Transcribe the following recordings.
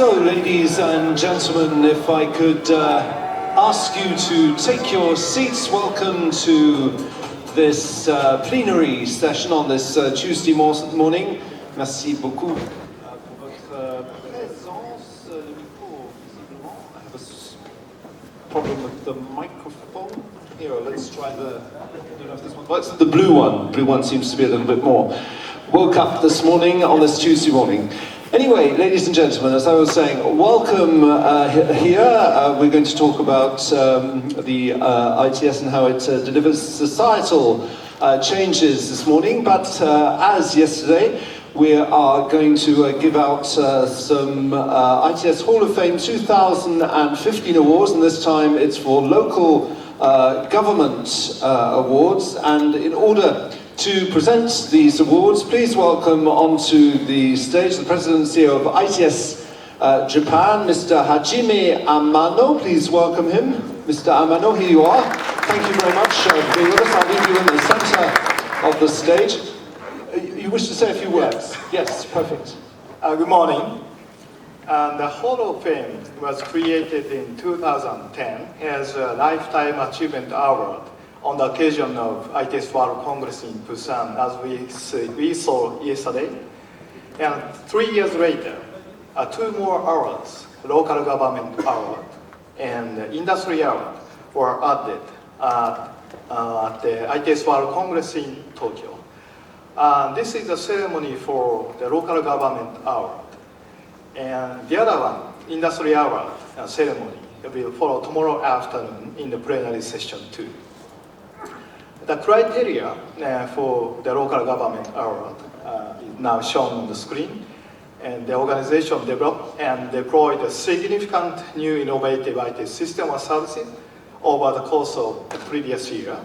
So, ladies and gentlemen, if I could ask you to take your seats. Welcome to this plenary session on this Tuesday morning. Merci beaucoup pour votre présence. Le micro, visiblement. I have a problem with the microphone. Here, let's try the, I don't know if this one works. The blue one. Blue one seems to be a little bit more. Woke up this morning on this Tuesday morning. Anyway, ladies and gentlemen, as I was saying, welcome here. We're going to talk about the ITS and how it delivers societal changes this morning. But as yesterday, we are going to give out some ITS Hall of Fame 2015 awards, and this time it's for local government awards. And in order to present these awards, please welcome onto the stage the President and CEO of ITS Japan, Mr. Hajime Amano. Please welcome him. Mr. Amano, here you are. Thank you very much for being with us. I'll leave you in the center of the stage. You wish to say a few words? Yes, perfect. Good morning. The Hall of Fame was created in 2010 as a Lifetime Achievement Award on the occasion of ITS World Congress in Busan, as we saw yesterday. And 3 years later, 2 more awards, Local Government Award and Industry Award, were added at the ITS World Congress in Tokyo. This is a ceremony for the Local Government Award. And the other one, Industry Award ceremony, will follow tomorrow afternoon in the plenary session too. The criteria for the local government award is now shown on the screen, and the organization developed and deployed a significant new innovative IT system or services over the course of the previous year.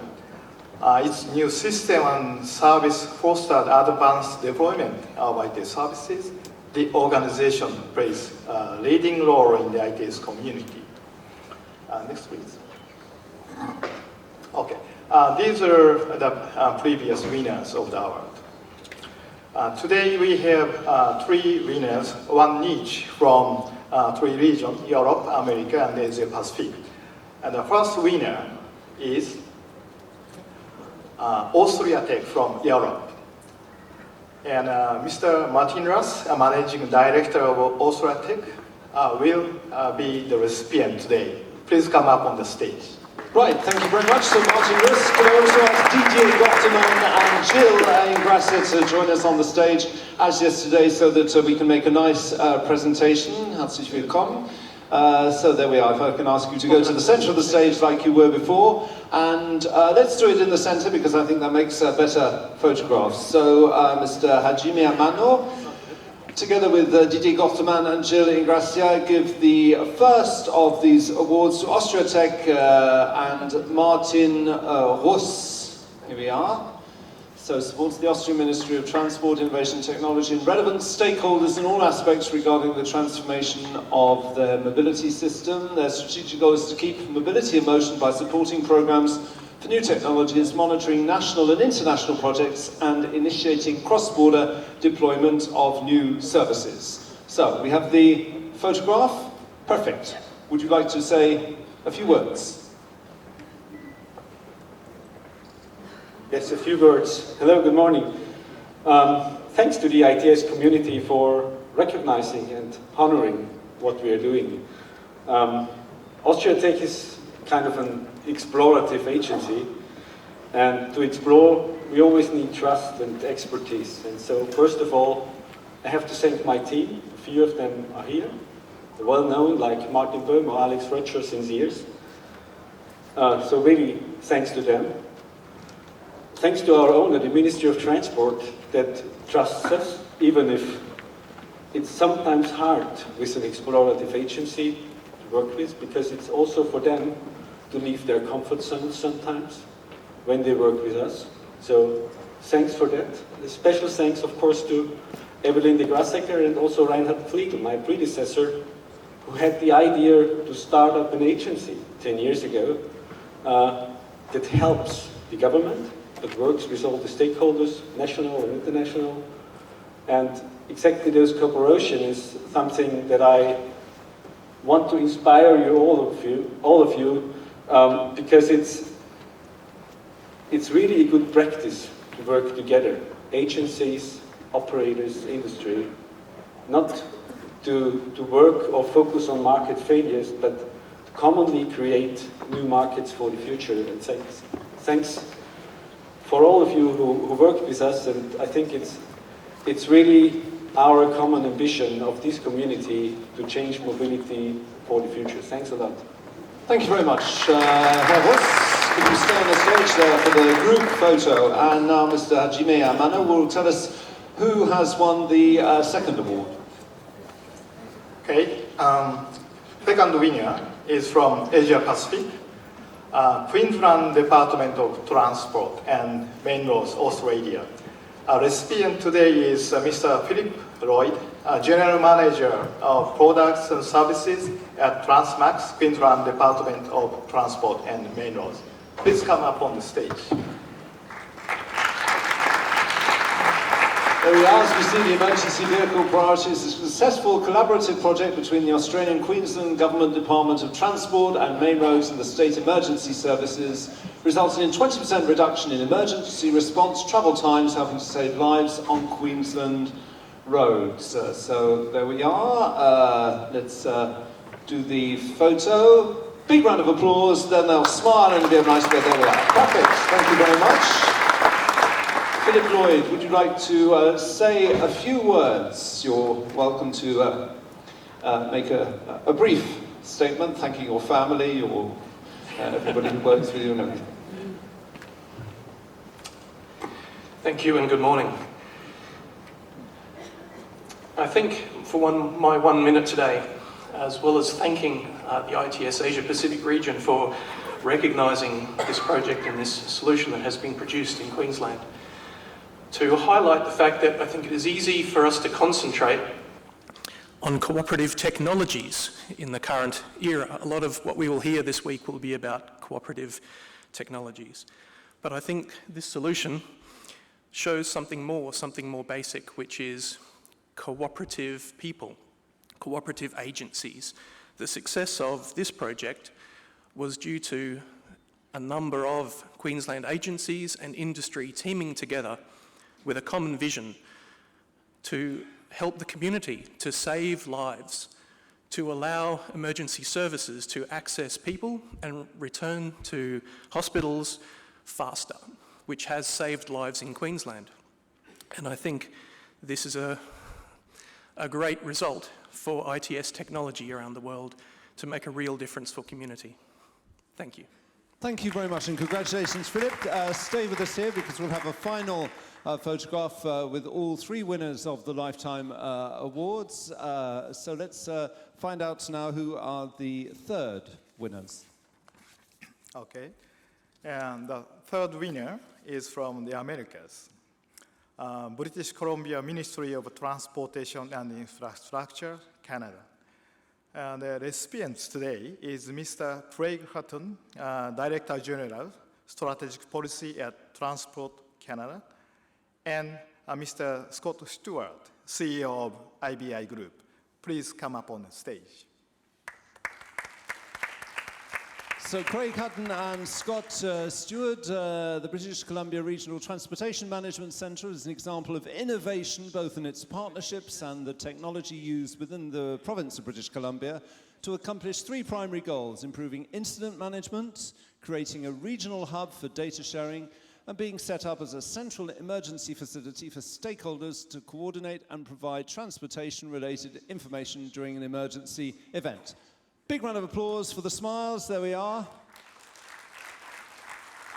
Its new system and service fostered advanced deployment of IT services. The organization plays a leading role in the ITS community. Next, please. Okay. These are the previous winners of the award. Today we have 3 winners, 1 each from 3 regions, Europe, America, and Asia Pacific. And the first winner is Austria Tech from Europe. And Mr. Martin Russ, Managing Director of Austria Tech, will be the recipient today. Please come up on the stage. Right, thank you very much. So Martin Russ, can I also ask Didier Gotteman and Jill Ingrassia to join us on the stage as yesterday so that we can make a nice presentation. Herzlich willkommen. So there we are. If I can ask you to go to the center of the stage like you were before. And let's do it in the center because I think that makes better photographs. So Mr. Hajime Amano, together with Didier Gotteman and Jill Ingrassia, give the first of these awards to Austria Tech and Martin Russ. Here we are. So supports the Austrian Ministry of Transport, Innovation and Technology and relevant stakeholders in all aspects regarding the transformation of their mobility system. Their strategic goal is to keep mobility in motion by supporting programs for new technologies, monitoring national and international projects, and initiating cross-border deployment of new services. So, we have the photograph. Perfect. Would you like to say a few words? Yes, a few words. Hello, good morning. Thanks to the ITS community for recognizing and honoring what we are doing. Austria Tech is kind of an explorative agency, and to explore we always need trust and expertise. And so first of all I have to thank my team. A few of them are here. They're well known, like Martin Böhm or Alex Rötscher since years. So really thanks to them. Thanks to our owner, the Ministry of Transport, that trusts us, even if it's sometimes hard with an explorative agency to work with, because it's also for them to leave their comfort zone sometimes when they work with us. So thanks for that. A special thanks, of course, to Evelyn de Grassecker and also Reinhard Fliegel, my predecessor, who had the idea to start up an agency 10 years ago that helps the government, that works with all the stakeholders, national and international, and exactly this cooperation is something that I want to inspire you, all of you, because it's really a good practice to work together. Agencies, operators, industry, not to work or focus on market failures, but to commonly create new markets for the future. And thanks for all of you who worked with us, and I think it's really our common ambition of this community to change mobility for the future. Thanks a lot. Thank you very much, Herr Voss. Could you stay on the stage there for the group photo? And now Mr. Hajime Amano will tell us who has won the second award. Okay, second winner is from Asia Pacific, Queensland Department of Transport and Main Roads, Australia. Our recipient today is Mr. Philip Lloyd, General Manager of Products and Services at Transmax, Queensland Department of Transport and Main Roads. Please come up on the stage. There we are. As we see, the emergency vehicle priority is a successful collaborative project between the Australian Queensland Government Department of Transport and Main Roads and the State Emergency Services, resulting in 20% reduction in emergency response travel times, helping to save lives on Queensland roads. So there we are. Let's do the photo. Big round of applause, then they'll smile and give a nice bit. There we are. Perfect. Thank you very much. Philip Lloyd, would you like to say a few words? You're welcome to make a brief statement, thanking your family or everybody who works with you and everything. Thank you and good morning. I think for my 1 minute today, as well as thanking the ITS Asia Pacific region for recognising this project and this solution that has been produced in Queensland, to highlight the fact that I think it is easy for us to concentrate on cooperative technologies in the current era. A lot of what we will hear this week will be about cooperative technologies. But I think this solution shows something more basic, which is cooperative people, cooperative agencies. The success of this project was due to a number of Queensland agencies and industry teaming together with a common vision to help the community, to save lives, to allow emergency services to access people and return to hospitals faster, which has saved lives in Queensland. And I think this is a great result for ITS technology around the world to make a real difference for community. Thank you. Thank you very much and congratulations, Philip. Stay with us here because we'll have a final photograph with all three winners of the Lifetime Awards. So let's find out now who are the third winners. Okay, and the third winner is from the Americas. British Columbia Ministry of Transportation and Infrastructure, Canada. And the recipient today is Mr. Craig Hutton, Director General, Strategic Policy at Transport Canada, and Mr. Scott Stewart, CEO of IBI Group. Please come up on the stage. So Craig Hutton and Scott Stewart, the British Columbia Regional Transportation Management Centre is an example of innovation both in its partnerships and the technology used within the province of British Columbia to accomplish three primary goals: improving incident management, creating a regional hub for data sharing, and being set up as a central emergency facility for stakeholders to coordinate and provide transportation-related information during an emergency event. Big round of applause for the smiles. There we are.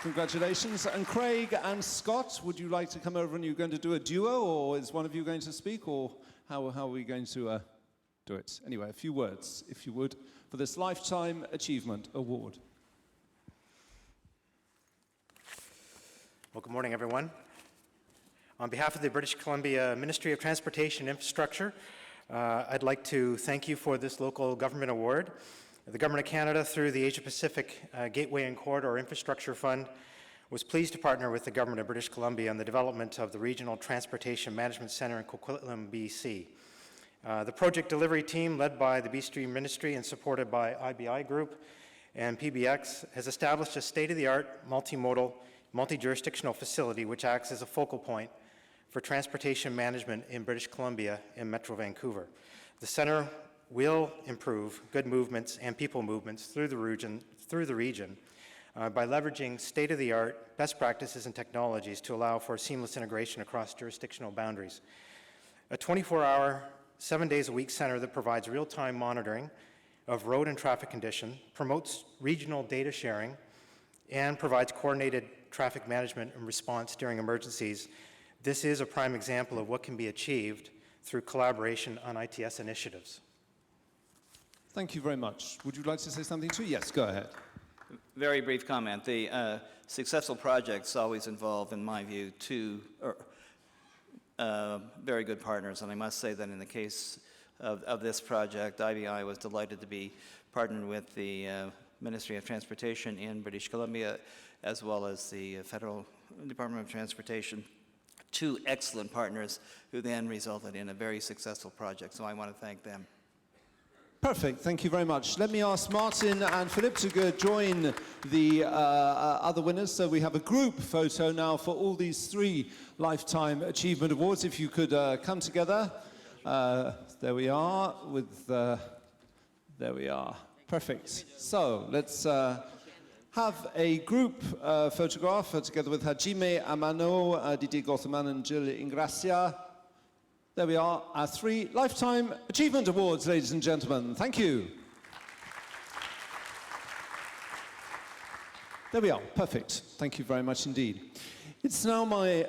Congratulations. And Craig and Scott, would you like to come over and you're going to do a duo, or is one of you going to speak, or how are we going to do it? Anyway, a few words, if you would, for this Lifetime Achievement Award. Well, good morning, everyone. On behalf of the British Columbia Ministry of Transportation and Infrastructure, I'd like to thank you for this local government award. The Government of Canada, through the Asia Pacific Gateway and Corridor Infrastructure Fund, was pleased to partner with the Government of British Columbia on the development of the Regional Transportation Management Centre in Coquitlam, BC. The project delivery team, led by the BC Ministry and supported by IBI Group and PBX, has established a state-of-the-art, multimodal, multi-jurisdictional facility which acts as a focal point for transportation management in British Columbia and Metro Vancouver. The centre will improve good movements and people movements through the region by leveraging state-of-the-art best practices and technologies to allow for seamless integration across jurisdictional boundaries. A 24-hour, 7 days a week centre that provides real-time monitoring of road and traffic condition, promotes regional data sharing, and provides coordinated traffic management and response during emergencies. This is a prime example of what can be achieved through collaboration on ITS initiatives. Thank you very much. Would you like to say something too? Yes, go ahead. Very brief comment. The successful projects always involve, in my view, two very good partners, and I must say that in the case of this project, IBI was delighted to be partnered with the Ministry of Transportation in British Columbia, as well as the Federal Department of Transportation. Two excellent partners who then resulted in a very successful project, so I want to thank them. Perfect, thank you very much. Let me ask Martin and Philip to join the other winners. So we have a group photo now for all these 3 Lifetime Achievement Awards. If you could come together. There we are. There we are. Perfect. So let's have a group photograph together with Hajime Amano, Didier Gotherman and Jill Ingracia. There we are, our 3 Lifetime Achievement Awards, ladies and gentlemen. Thank you. There we are, perfect. Thank you very much indeed. It's now my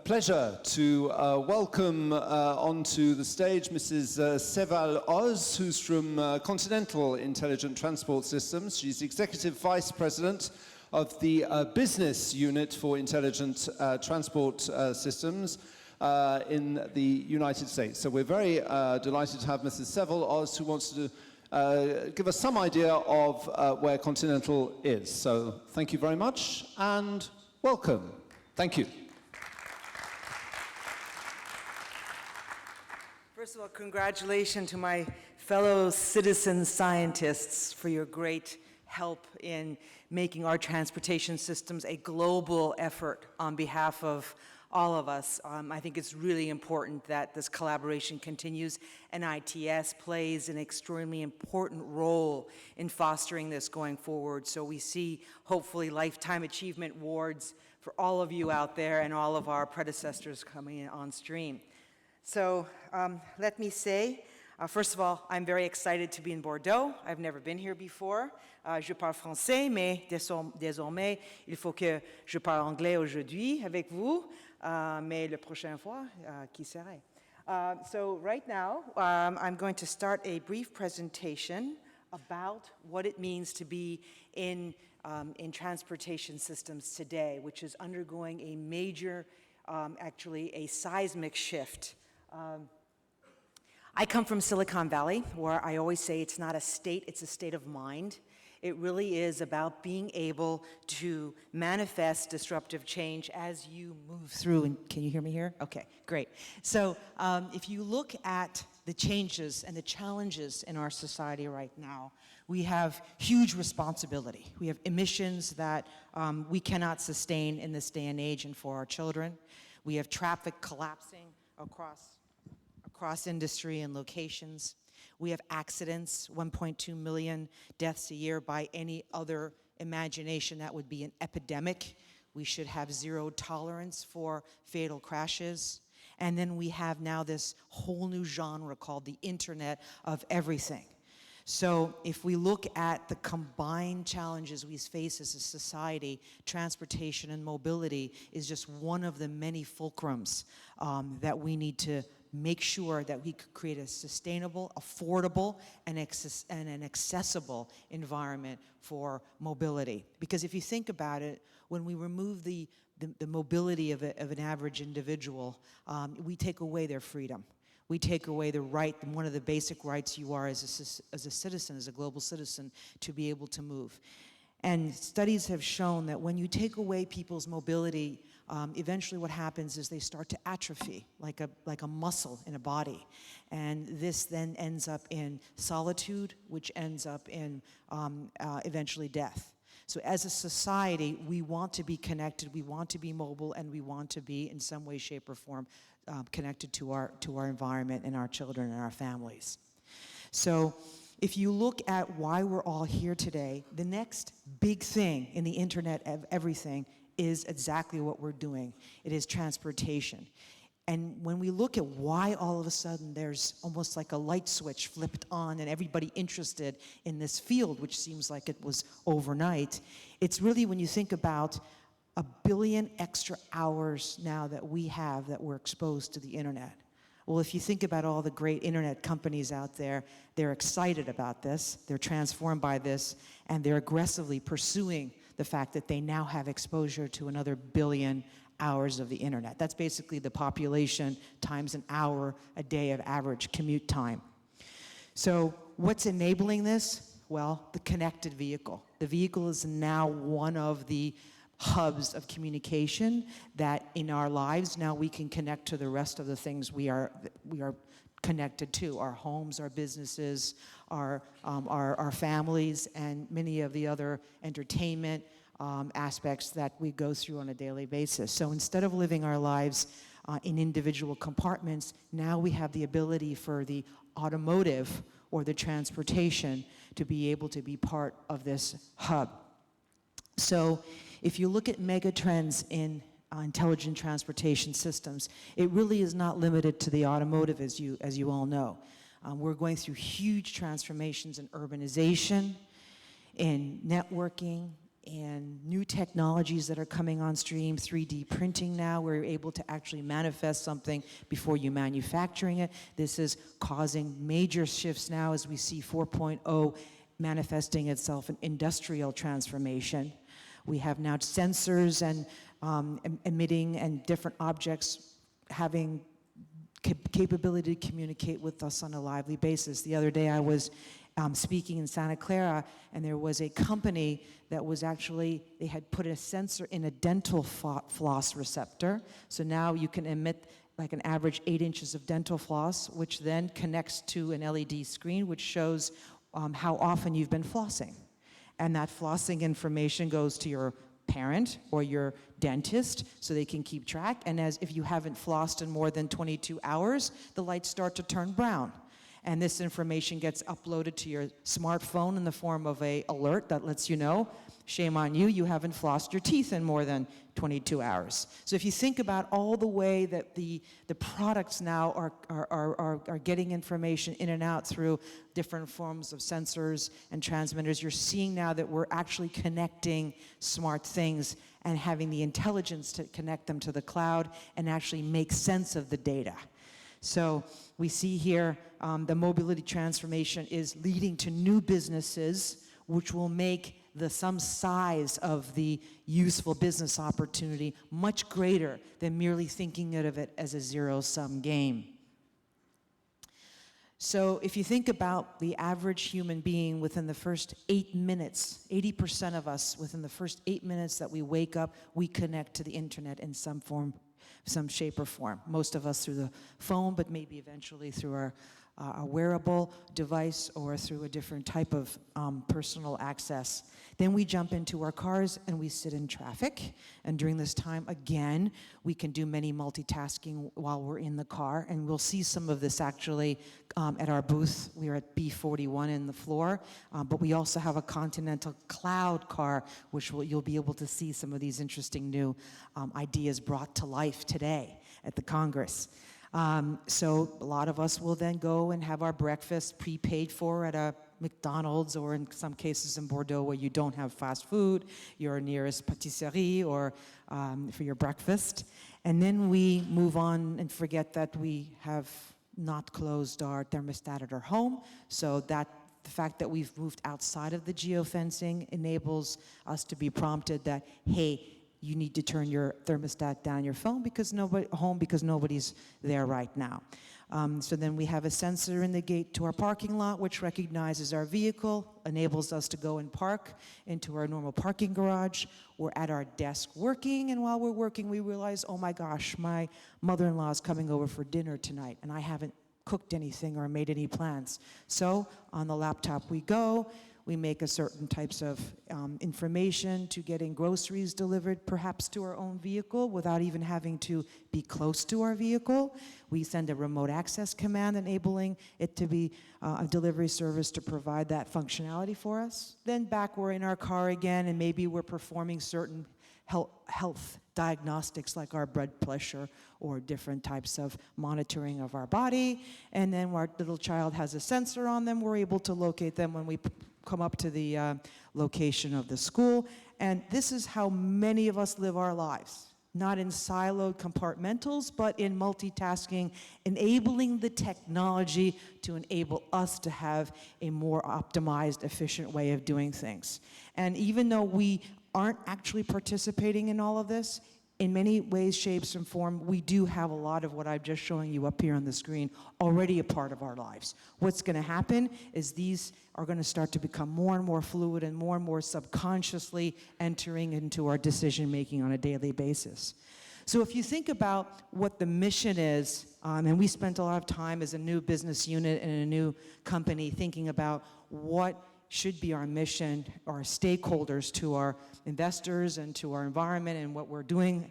pleasure to welcome onto the stage Mrs. Seval Oz, who's from Continental Intelligent Transport Systems. She's Executive Vice President of the Business Unit for Intelligent Transport Systems in the United States. So we're very delighted to have Mrs. Seval Oz, who wants to give us some idea of where Continental is. So thank you very much and welcome. Thank you. First of all, congratulations to my fellow citizen scientists for your great help in making our transportation systems a global effort on behalf of all of us. I think it's really important that this collaboration continues, and ITS plays an extremely important role in fostering this going forward. So we see, hopefully, Lifetime Achievement Awards for all of you out there and all of our predecessors coming in on stream. So let me say, first of all, I'm very excited to be in Bordeaux. I've never been here before. Je parle français, mais désormais, il faut que je parle anglais aujourd'hui avec vous. Mais la prochaine fois, qui serait? So right now, I'm going to start a brief presentation about what it means to be in transportation systems today, which is undergoing a major, actually a seismic shift. I come from Silicon Valley, where I always say it's not a state, it's a state of mind. It really is about being able to manifest disruptive change as you move through. And can you hear me here? Okay, great. So if you look at the changes and the challenges in our society right now, we have huge responsibility. We have emissions that we cannot sustain in this day and age and for our children. We have traffic collapsing across industry and locations. We have accidents, 1.2 million deaths a year. By any other imagination, that would be an epidemic. We should have zero tolerance for fatal crashes. And then we have now this whole new genre called the Internet of Everything. So if we look at the combined challenges we face as a society, transportation and mobility is just one of the many fulcrums that we need to make sure that we could create a sustainable, affordable, and an accessible environment for mobility. Because if you think about it, when we remove the mobility of an average individual, we take away their freedom. We take away the right, one of the basic rights you are as a citizen, as a global citizen, to be able to move. And studies have shown that when you take away people's mobility, eventually what happens is they start to atrophy, like a muscle in a body. And this then ends up in solitude, which ends up in eventually death. So as a society, we want to be connected, we want to be mobile, and we want to be in some way, shape, or form connected to our environment and our children and our families. So if you look at why we're all here today, the next big thing in the internet of everything is exactly what we're doing. It is transportation. And when we look at why all of a sudden there's almost like a light switch flipped on and everybody interested in this field, which seems like it was overnight, it's really when you think about 1 billion extra hours now that we have that we're exposed to the internet. Well, if you think about all the great internet companies out there, they're excited about this, they're transformed by this, and they're aggressively pursuing the fact that they now have exposure to another 1 billion hours of the internet. That's basically the population times an hour a day of average commute time. So what's enabling this? Well, the connected vehicle. The vehicle is now one of the hubs of communication that in our lives now we can connect to the rest of the things we are connected to, our homes, our businesses, our families, and many of the other entertainment aspects that we go through on a daily basis. So instead of living our lives in individual compartments, now we have the ability for the automotive or the transportation to be able to be part of this hub. So if you look at mega trends in intelligent transportation systems, it really is not limited to the automotive, as you all know. We're going through huge transformations in urbanization, in networking, and new technologies that are coming on stream, 3D printing now, where you're able to actually manifest something before you manufacturing it. This is causing major shifts now as we see 4.0 manifesting itself in industrial transformation. We have now sensors and emitting and different objects having capability to communicate with us on a lively basis. The other day I was speaking in Santa Clara, and there was a company that was actually, they had put a sensor in a dental floss receptor. So now you can emit like an average 8 inches of dental floss, which then connects to an LED screen, which shows how often you've been flossing. And that flossing information goes to your parent or your dentist so they can keep track. And as if you haven't flossed in more than 22 hours, the lights start to turn brown. And this information gets uploaded to your smartphone in the form of an alert that lets you know, shame on you, you haven't flossed your teeth in more than 22 hours. So if you think about all the way that the products now are getting information in and out through different forms of sensors and transmitters, you're seeing now that we're actually connecting smart things and having the intelligence to connect them to the cloud and actually make sense of the data. So we see here the mobility transformation is leading to new businesses which will make the sum size of the useful business opportunity much greater than merely thinking of it as a zero-sum game. So if you think about the average human being within the first 8 minutes, 80% of us within the first 8 minutes that we wake up, we connect to the internet in some form, some shape or form. Most of us through the phone, but maybe eventually through our wearable device or through a different type of personal access. Then we jump into our cars and we sit in traffic. And during this time, again, we can do many multitasking while we're in the car. And we'll see some of this actually at our booth. We're at B41 in the floor. But we also have a Continental cloud car, which you'll be able to see some of these interesting new ideas brought to life today at the Congress. So a lot of us will then go and have our breakfast prepaid for at a McDonald's, or in some cases in Bordeaux where you don't have fast food, your nearest patisserie or for your breakfast. And then we move on and forget that we have not closed our thermostat at our home, so that the fact that we've moved outside of the geofencing enables us to be prompted that, hey, you need to turn your thermostat down your phone because nobody's there right now. So then we have a sensor in the gate to our parking lot, which recognizes our vehicle, enables us to go and park into our normal parking garage. We're at our desk working, and while we're working, we realize, oh my gosh, my mother-in-law is coming over for dinner tonight, and I haven't cooked anything or made any plans. So on the laptop we go. We make a certain types of information to getting groceries delivered, perhaps to our own vehicle without even having to be close to our vehicle. We send a remote access command enabling it to be a delivery service to provide that functionality for us. Then back we're in our car again, and maybe we're performing certain health diagnostics like our blood pressure or different types of monitoring of our body. And then our little child has a sensor on them. We're able to locate them when we come up to the location of the school. And this is how many of us live our lives. Not in siloed compartmentals, but in multitasking, enabling the technology to enable us to have a more optimized, efficient way of doing things. And even though we aren't actually participating in all of this, in many ways, shapes, and form, we do have a lot of what I'm just showing you up here on the screen already a part of our lives. What's going to happen is these are going to start to become more and more fluid and more subconsciously entering into our decision-making on a daily basis. So if you think about what the mission is, and we spent a lot of time as a new business unit and a new company thinking about what should be our mission, our stakeholders, to our investors and to our environment and what we're doing.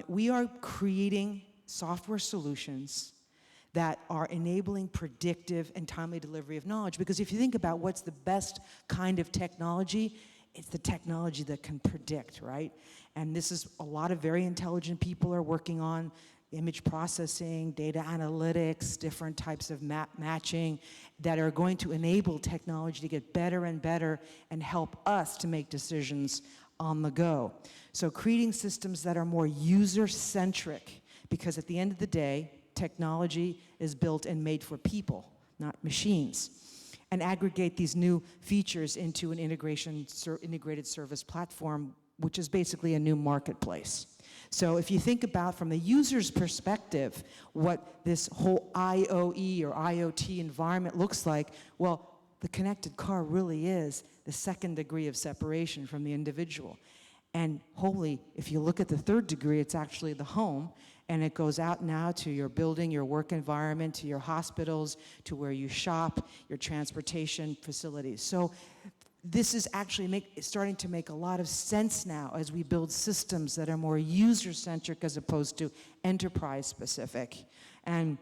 We are creating software solutions that are enabling predictive and timely delivery of knowledge. Because if you think about what's the best kind of technology, it's the technology that can predict, right? And this is a lot of very intelligent people are working on image processing, data analytics, different types of matching that are going to enable technology to get better and better and help us to make decisions on the go. So creating systems that are more user-centric, because at the end of the day, technology is built and made for people, not machines. And aggregate these new features into an integrated service platform, which is basically a new marketplace. So if you think about from the user's perspective what this whole IoE or IoT environment looks like, well, the connected car really is the second degree of separation from the individual. And if you look at the third degree, it's actually the home, and it goes out now to your building, your work environment, to your hospitals, to where you shop, your transportation facilities. So this is actually starting to make a lot of sense now as we build systems that are more user-centric as opposed to enterprise-specific. And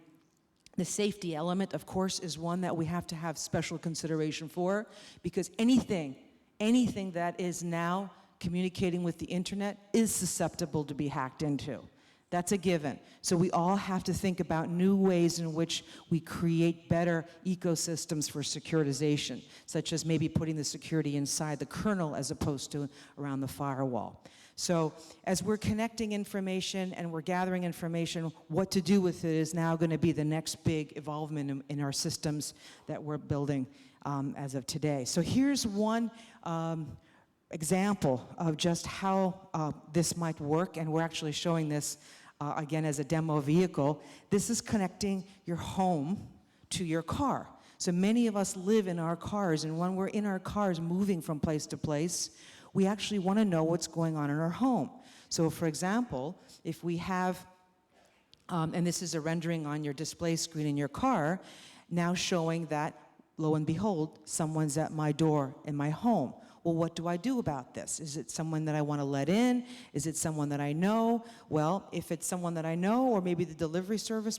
the safety element, of course, is one that we have to have special consideration for, because anything that is now communicating with the internet is susceptible to be hacked into. That's a given. So we all have to think about new ways in which we create better ecosystems for securitization, such as maybe putting the security inside the kernel as opposed to around the firewall. So as we're connecting information and we're gathering information, what to do with it is now going to be the next big evolvement in our systems that we're building as of today. So here's one example of just how this might work, and we're actually showing this again as a demo vehicle. This is connecting your home to your car. So many of us live in our cars, and when we're in our cars moving from place to place, we actually want to know what's going on in our home. So for example, if we have, and this is a rendering on your display screen in your car, now showing that, lo and behold, someone's at my door in my home. Well, what do I do about this? Is it someone that I want to let in? Is it someone that I know? Well, if it's someone that I know, or maybe the delivery service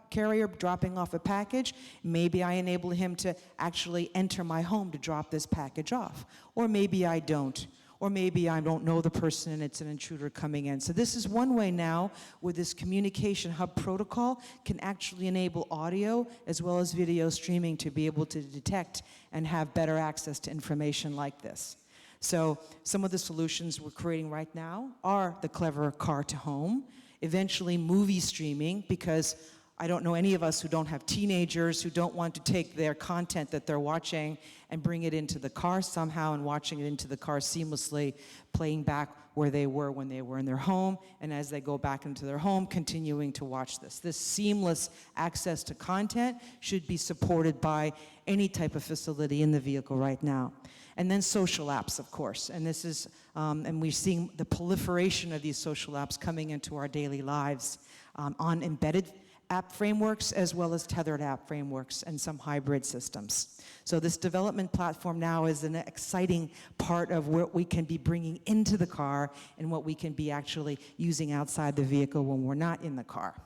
carrier dropping off a package, maybe I enable him to actually enter my home to drop this package off. Or maybe I don't. Or maybe I don't know the person and it's an intruder coming in. So this is one way now where this communication hub protocol can actually enable audio as well as video streaming to be able to detect and have better access to information like this. So some of the solutions we're creating right now are the clever car to home, eventually movie streaming, because I don't know any of us who don't have teenagers who don't want to take their content that they're watching and bring it into the car somehow and watching it into the car seamlessly, playing back where they were when they were in their home, and as they go back into their home, continuing to watch this. This seamless access to content should be supported by any type of facility in the vehicle right now. And then social apps, of course, and this is, and we're seeing the proliferation of these social apps coming into our daily lives on embedded app frameworks as well as tethered app frameworks and some hybrid systems. So this development platform now is an exciting part of what we can be bringing into the car and what we can be actually using outside the vehicle when we're not in the car.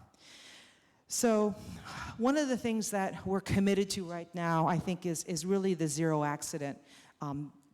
So one of the things that we're committed to right now, I think, is really the zero accident,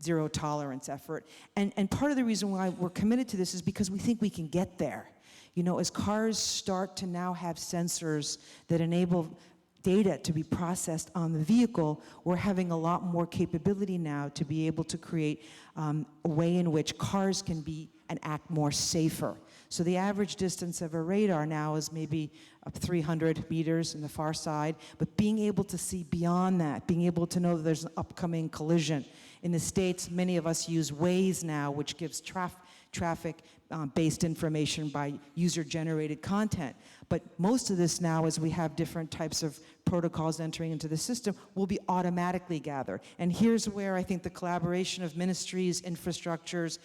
zero tolerance effort. And part of the reason why we're committed to this is because we think we can get there. You know, as cars start to now have sensors that enable data to be processed on the vehicle, we're having a lot more capability now to be able to create a way in which cars can be and act more safer. So the average distance of a radar now is maybe up 300 meters in the far side, but being able to see beyond that, being able to know that there's an upcoming collision. In the States, many of us use Waze now, which gives traffic-based information by user-generated content. But most of this now, as we have different types of protocols entering into the system, will be automatically gathered. And here's where I think the collaboration of ministries, infrastructures,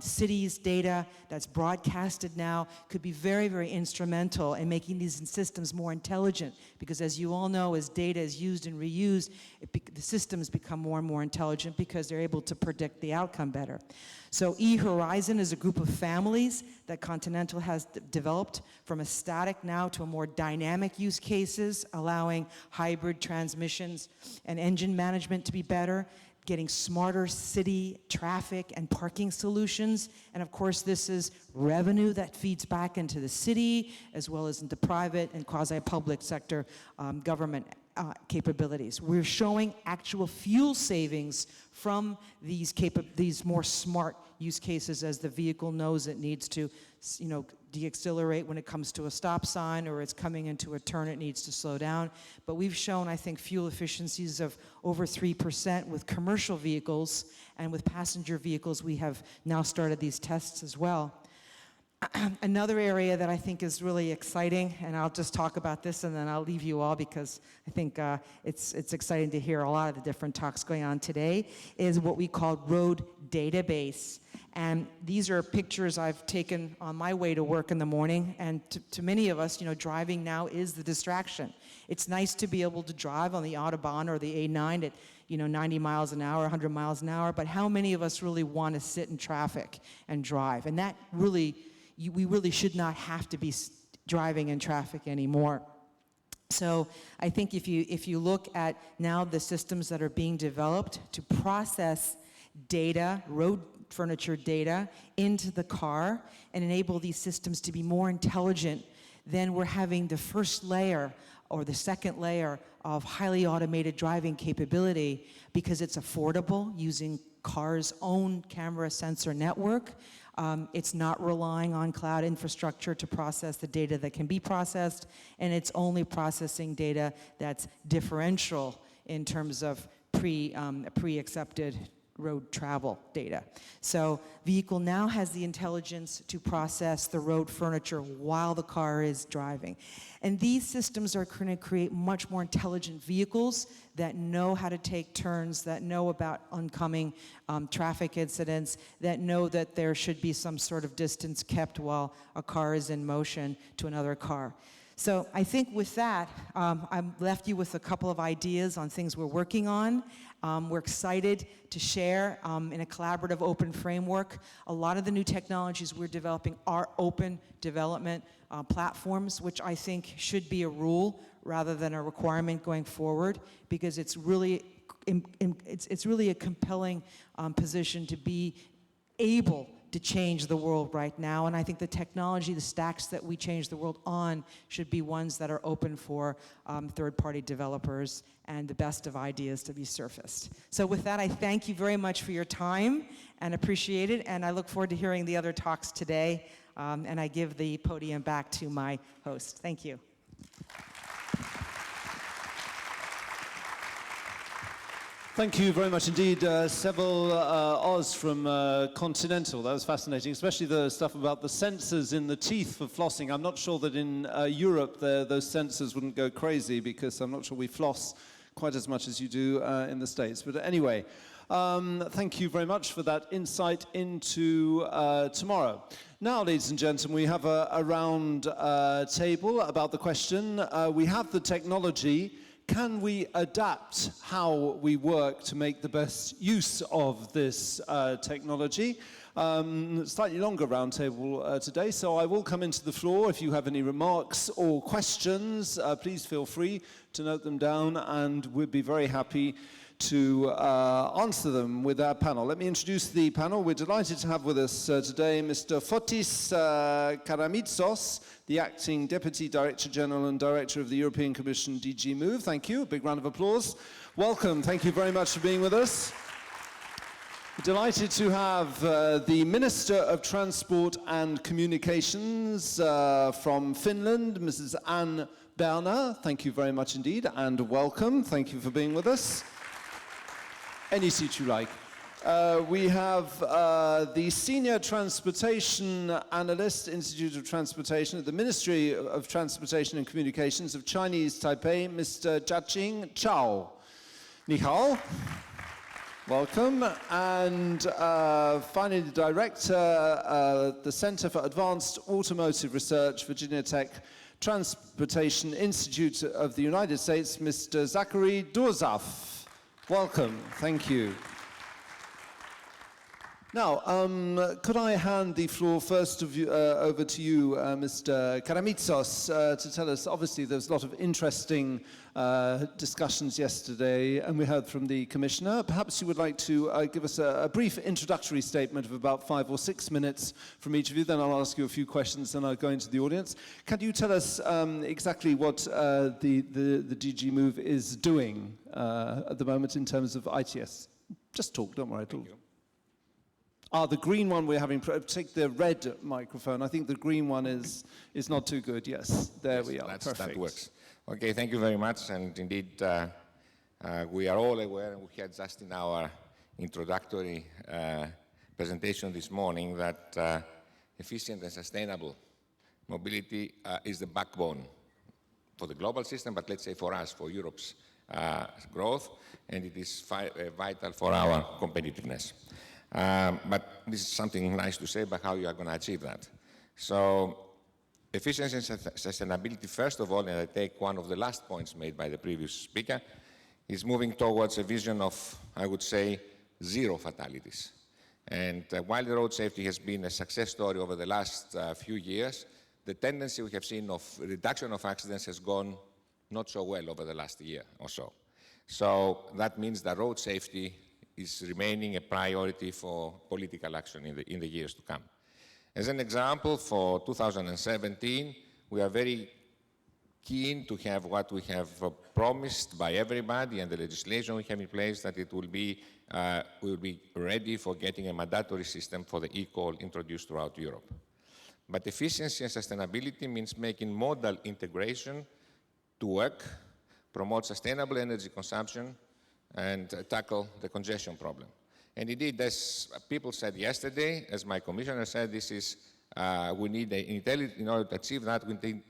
cities' data that's broadcasted now could be very, very instrumental in making these systems more intelligent. Because as you all know, as data is used and reused, the systems become more and more intelligent because they're able to predict the outcome better. So eHorizon is a group of families that Continental has developed from a static now to a more dynamic use cases, allowing hybrid transmissions and engine management to be better, getting smarter city traffic and parking solutions. And of course, this is revenue that feeds back into the city, as well as into private and quasi-public sector government capabilities. We're showing actual fuel savings from these more smart use cases as the vehicle knows it needs to, you know, deaccelerate when it comes to a stop sign, or it's coming into a turn, it needs to slow down. But we've shown, I think, fuel efficiencies of over 3% with commercial vehicles, and with passenger vehicles, we have now started these tests as well. Another area that I think is really exciting, and I'll just talk about this and then I'll leave you all because I think it's exciting to hear a lot of the different talks going on today, is what we call road database. And these are pictures I've taken on my way to work in the morning, and to many of us, you know, driving now is the distraction. It's nice to be able to drive on the Autobahn or the A9 at, you know, 90 miles an hour, 100 miles an hour, but how many of us really want to sit in traffic and drive? And that really, we really should not have to be driving in traffic anymore. So I think if you look at now the systems that are being developed to process data, road furniture data, into the car and enable these systems to be more intelligent, then we're having the first layer or the second layer of highly automated driving capability, because it's affordable using cars' own camera sensor network. It's not relying on cloud infrastructure to process the data that can be processed, and it's only processing data that's differential in terms of pre-accepted road travel data. So vehicle now has the intelligence to process the road furniture while the car is driving. And these systems are going to create much more intelligent vehicles that know how to take turns, that know about oncoming traffic incidents, that know that there should be some sort of distance kept while a car is in motion to another car. So I think with that, I've left you with a couple of ideas on things we're working on. We're excited to share in a collaborative open framework. A lot of the new technologies we're developing are open development platforms, which I think should be a rule rather than a requirement going forward, because it's really a compelling position to be able to change the world right now. And I think the technology, the stacks that we change the world on, should be ones that are open for third-party developers and the best of ideas to be surfaced. So with that, I thank you very much for your time and appreciate it, and I look forward to hearing the other talks today, and I give the podium back to my host. Thank you. Thank you very much indeed, Seval Oz from Continental. That was fascinating, especially the stuff about the sensors in the teeth for flossing. I'm not sure that in Europe those sensors wouldn't go crazy, because I'm not sure we floss quite as much as you do in the States. But anyway, thank you very much for that insight into tomorrow. Now, ladies and gentlemen, we have a round table about the question. We have the technology. Can we adapt how we work to make the best use of this technology? Slightly longer roundtable today, so I will come into the floor. If you have any remarks or questions, please feel free to note them down, and we'd be very happy to answer them with our panel. Let me introduce the panel. We're delighted to have with us today Mr. Fotis Karamitsos, the Acting Deputy Director General and Director of the European Commission DG Move. Thank you. A big round of applause. Welcome. Thank you very much for being with us. Delighted to have the Minister of Transport and Communications from Finland, Mrs. Berner. Thank you very much indeed, and welcome. Thank you for being with us. Any seat you like. We have the Senior Transportation Analyst, Institute of Transportation at the Ministry of Transportation and Communications of Chinese Taipei, Mr. Jaching, Chou. Ni hao. Welcome. And finally, the Director, the Center for Advanced Automotive Research, Virginia Tech Transportation Institute of the United States, Mr. Zachary Durzaf. Welcome. Thank you. Now, could I hand the floor first over to you, Mr. Karamitsos, to tell us, obviously there's a lot of interesting discussions yesterday, and we heard from the Commissioner. Perhaps you would like to give us a brief introductory statement of about 5 or 6 minutes from each of you, then I'll ask you a few questions, and I'll go into the audience. Can you tell us exactly what the DG Move is doing at the moment in terms of ITS? Just talk, don't worry at all. The green one we're having, take the red microphone. I think the green one is not too good. Yes, there we are. Perfect. That works. Okay, thank you very much. And indeed, we are all aware, and we had just in our introductory presentation this morning, that efficient and sustainable mobility is the backbone for the global system, but let's say for us, for Europe's growth, and it is vital for our competitiveness. But this is something nice to say about how you are going to achieve that. So efficiency and sustainability, first of all, and I take one of the last points made by the previous speaker, is moving towards a vision of, I would say, zero fatalities. And while the road safety has been a success story over the last few years, the tendency we have seen of reduction of accidents has gone not so well over the last year or so. So that means that road safety is remaining a priority for political action in the years to come. As an example, for 2017, we are very keen to have what we have promised by everybody, and the legislation we have in place, that it will be, we will be ready for getting a mandatory system for the e-call introduced throughout Europe. But efficiency and sustainability means making modal integration to work, promote sustainable energy consumption, and tackle the congestion problem. And indeed, as people said yesterday, as my commissioner said, this is, we need in order to achieve that,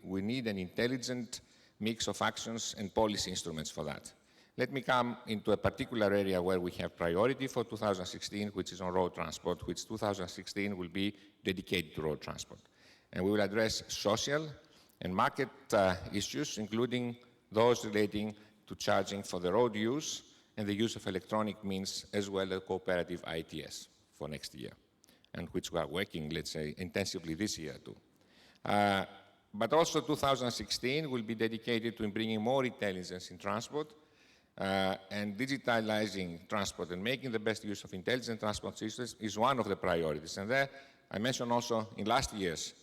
we need an intelligent mix of actions and policy instruments for that. Let me come into a particular area where we have priority for 2016, which is on road transport, which 2016 will be dedicated to road transport. And we will address social and market issues, including those relating to charging for the road use and the use of electronic means, as well as cooperative ITS for next year, and which we are working, let's say, intensively this year too. But also 2016 will be dedicated to bringing more intelligence in transport and digitalizing transport and making the best use of intelligent transport systems is one of the priorities. And there, I mentioned also in last year's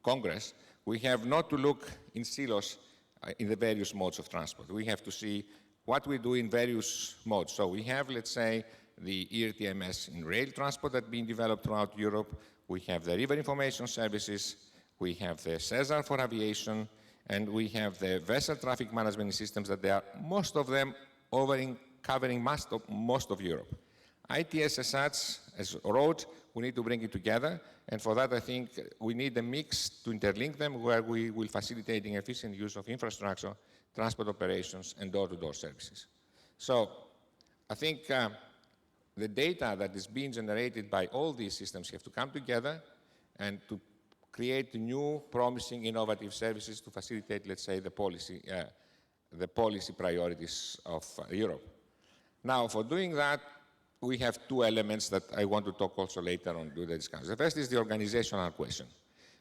Congress, we have not to look in silos in the various modes of transport. We have to see what we do in various modes. So we have, let's say, the ERTMS in rail transport that's being developed throughout Europe. We have the river information services. We have the CESAR for aviation. And we have the vessel traffic management systems that they are, most of them, over in covering most of Europe. ITS as such, as a road, we need to bring it together, and for that I think we need a mix to interlink them where we will facilitate the efficient use of infrastructure, transport operations, and door-to-door services. So I think the data that is being generated by all these systems have to come together and to create new, promising, innovative services to facilitate, let's say, the policy priorities of Europe. Now, for doing that, we have two elements that I want to talk also later on during the discussion. The first is the organizational question.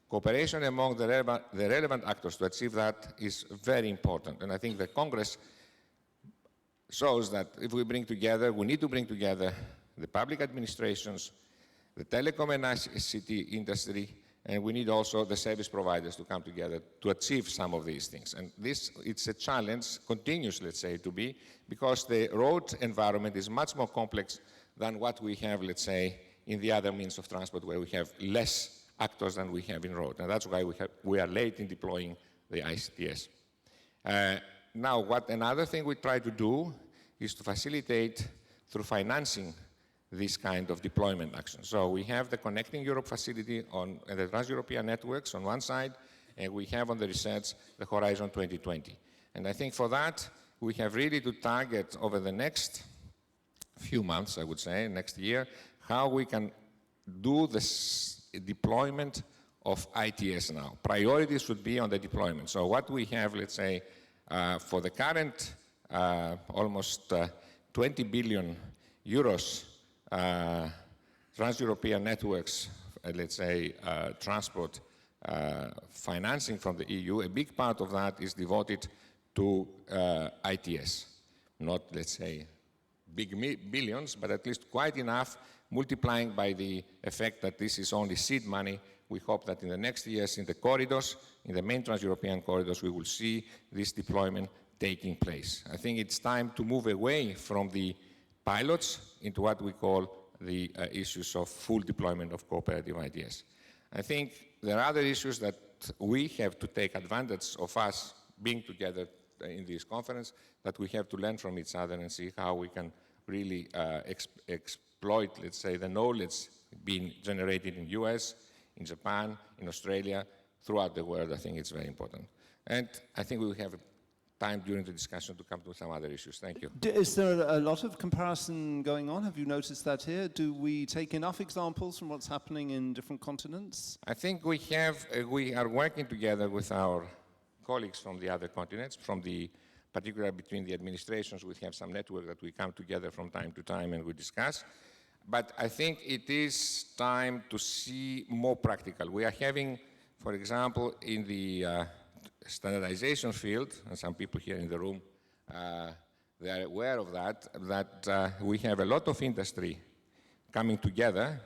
Cooperation among the relevant actors to achieve that is very important, and I think the Congress shows that if we bring together, we need to bring together the public administrations, the telecom and ICT industry, and we need also the service providers to come together to achieve some of these things. And this, it's a challenge, continues, let's say, to be, because the road environment is much more complex than what we have, let's say, in the other means of transport, where we have less actors than we have in road. And that's why we are late in deploying the ICTS. Now, another thing we try to do is to facilitate through financing this kind of deployment action. So we have the Connecting Europe facility on the Trans-European networks on one side, and we have on the research the Horizon 2020. And I think for that, we have really to target over the next few months, I would say, next year, how we can do this deployment of ITS now. Priorities should be on the deployment. So what we have, let's say, for the current almost 20 billion euros Trans-European networks, let's say, transport financing from the EU, a big part of that is devoted to ITS. Not, let's say, big billions, but at least quite enough, multiplying by the effect that this is only seed money. We hope that in the next years, in the corridors, in the main Trans-European corridors, we will see this deployment taking place. I think it's time to move away from the pilots into what we call the issues of full deployment of cooperative ITS. I think there are other issues that we have to take advantage of us being together in this conference, that we have to learn from each other and see how we can really exploit, let's say, the knowledge being generated in US, in Japan, in Australia, throughout the world. I think it's very important. And I think we will have time during the discussion to come to some other issues. Thank you. Is there a lot of comparison going on? Have you noticed that here? Do we take enough examples from what's happening in different continents? I think we are working together with our colleagues from the other continents, particularly between the administrations. We have some network that we come together from time to time and we discuss. But I think it is time to see more practical. We are having, for example, in the standardization field, and some people here in the room, they are aware of that we have a lot of industry coming together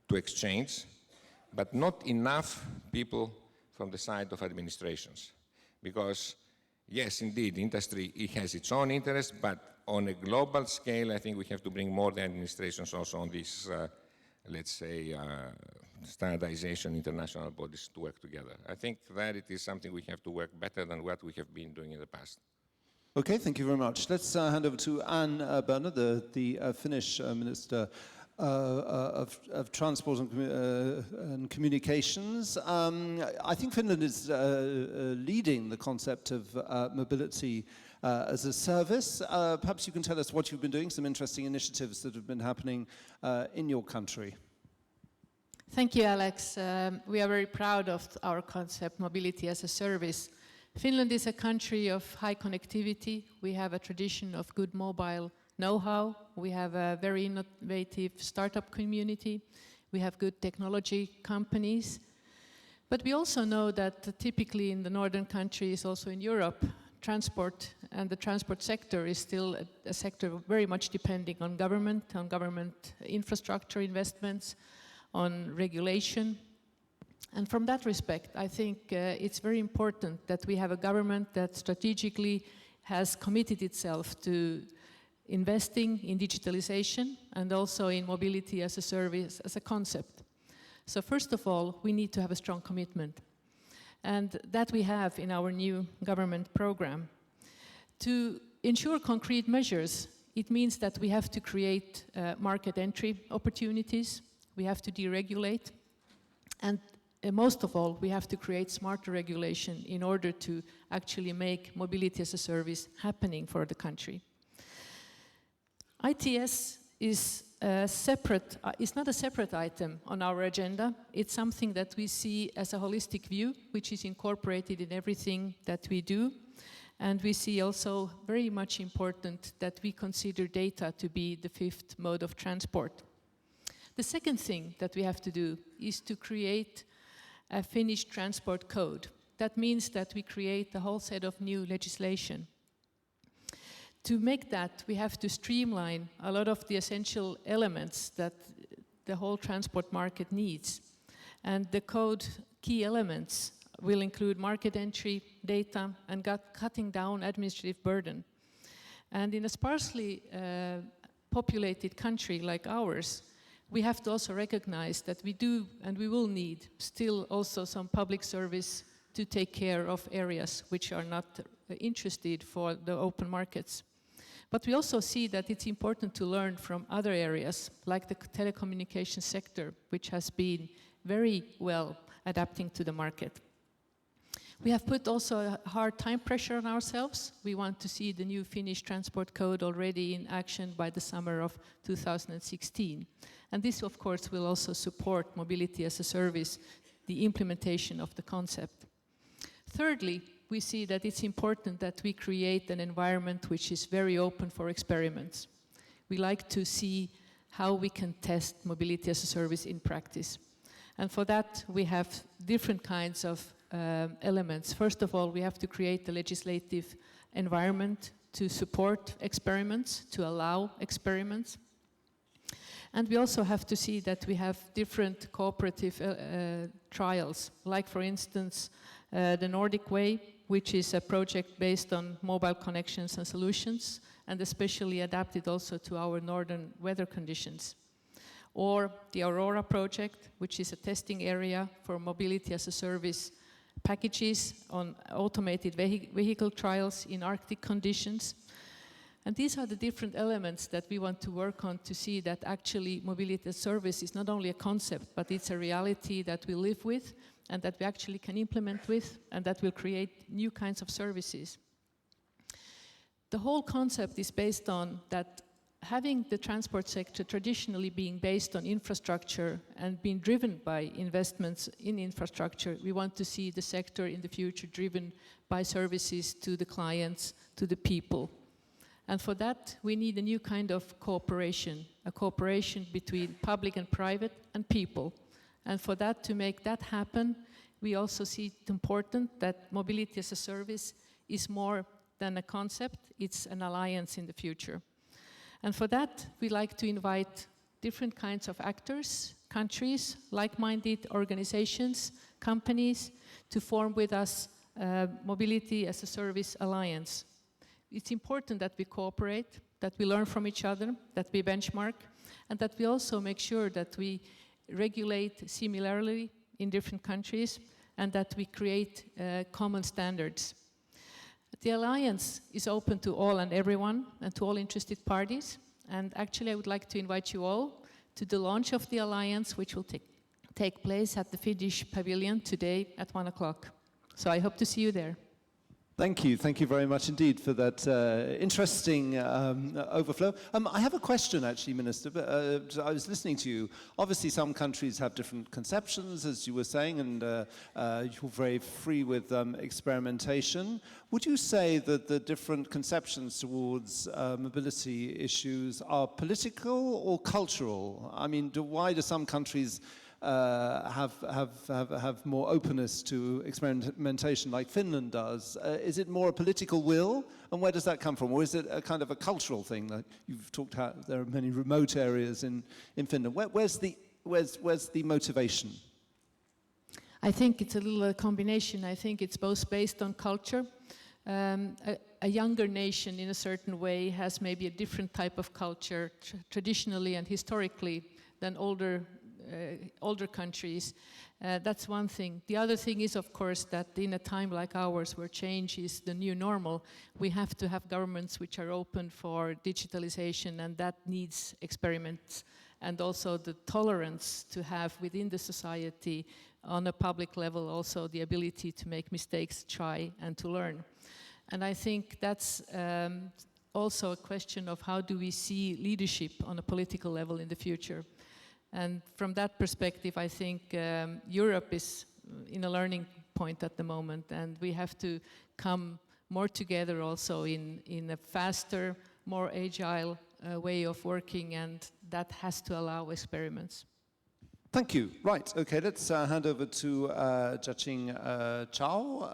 to exchange, but not enough people from the side of administrations. Because, yes, indeed, industry, it has its own interest, but on a global scale, I think we have to bring more the administrations also on this, let's say, standardization, international bodies to work together. I think that it is something we have to work better than what we have been doing in the past. Okay, thank you very much. Let's hand over to Anne Berner, the Finnish Minister of Transport and Communications. I think Finland is leading the concept of mobility as a service. Perhaps you can tell us what you've been doing, some interesting initiatives that have been happening in your country. Thank you, Alex. We are very proud of our concept, mobility as a service. Finland is a country of high connectivity. We have a tradition of good mobile know-how. We have a very innovative startup community. We have good technology companies. But we also know that typically in the northern countries, also in Europe, transport and the transport sector is still a sector very much depending on government infrastructure investments, on regulation. And from that respect, I think it's very important that we have a government that strategically has committed itself to investing in digitalization and also in mobility as a service, as a concept. So first of all, we need to have a strong commitment. And that we have in our new government program. To ensure concrete measures It means that we have to create market entry opportunities, we have to deregulate, and most of all, we have to create smarter regulation in order to actually make mobility as a service happening for the country. ITS is it's not a separate item on our agenda. It's something that we see as a holistic view, which is incorporated in everything that we do. And we see also very much important that we consider data to be the fifth mode of transport. The second thing that we have to do is to create a Finnish transport code. That means that we create a whole set of new legislation. To make that, we have to streamline a lot of the essential elements that the whole transport market needs. And the code key elements will include market entry, data, and cutting down administrative burden. And in a sparsely populated country like ours, we have to also recognize that we do and we will need still also some public service to take care of areas which are not interested for the open markets. But we also see that it's important to learn from other areas, like the telecommunications sector, which has been very well adapting to the market. We have put also a hard time pressure on ourselves. We want to see the new Finnish transport code already in action by the summer of 2016. And this, of course, will also support mobility as a service, the implementation of the concept. Thirdly, we see that it's important that we create an environment which is very open for experiments. We like to see how we can test mobility as a service in practice. And for that, we have different kinds of elements. First of all, we have to create a legislative environment to support experiments, to allow experiments. And we also have to see that we have different cooperative trials, like for instance, the Nordic Way, which is a project based on mobile connections and solutions, and especially adapted also to our northern weather conditions. Or the Aurora project, which is a testing area for mobility as a service packages on automated vehicle trials in Arctic conditions. And these are the different elements that we want to work on to see that actually mobility as a service is not only a concept, but it's a reality that we live with and that we actually can implement with and that will create new kinds of services. The whole concept is based on that having the transport sector traditionally being based on infrastructure and being driven by investments in infrastructure, we want to see the sector in the future driven by services to the clients, to the people. And for that, we need a new kind of cooperation, a cooperation between public and private and people. And for that, to make that happen, we also see it important that mobility as a service is more than a concept, it's an alliance in the future. And for that, we like to invite different kinds of actors, countries, like-minded organizations, companies, to form with us Mobility as a Service Alliance. It's important that we cooperate, that we learn from each other, that we benchmark, and that we also make sure that we regulate similarly in different countries and that we create common standards. The Alliance is open to all and everyone and to all interested parties. And actually, I would like to invite you all to the launch of the Alliance, which will take place at the Finnish Pavilion today at 1 o'clock. So I hope to see you there. Thank you very much indeed for that interesting overflow. I have a question actually, Minister, but I was listening to you. Obviously some countries have different conceptions, as you were saying, and you're very free with experimentation. Would you say that the different conceptions towards mobility issues are political or cultural? I mean, why do some countries have more openness to experimentation like Finland does? Is it more a political will, and where does that come from? Or is it a kind of a cultural thing? Like you've talked about, there are many remote areas in Finland. Where's the motivation? I think it's a little combination. I think it's both based on culture. A younger nation in a certain way has maybe a different type of culture traditionally and historically than older older countries. That's one thing. The other thing is, of course, that in a time like ours where change is the new normal, we have to have governments which are open for digitalization, and that needs experiments and also the tolerance to have within the society on a public level also the ability to make mistakes, try and to learn. And I think that's also a question of how do we see leadership on a political level in the future. And from that perspective, I think Europe is in a learning point at the moment, and we have to come more together also in a faster, more agile way of working, and that has to allow experiments. Thank you. Right, okay, let's hand over to Jaching Chou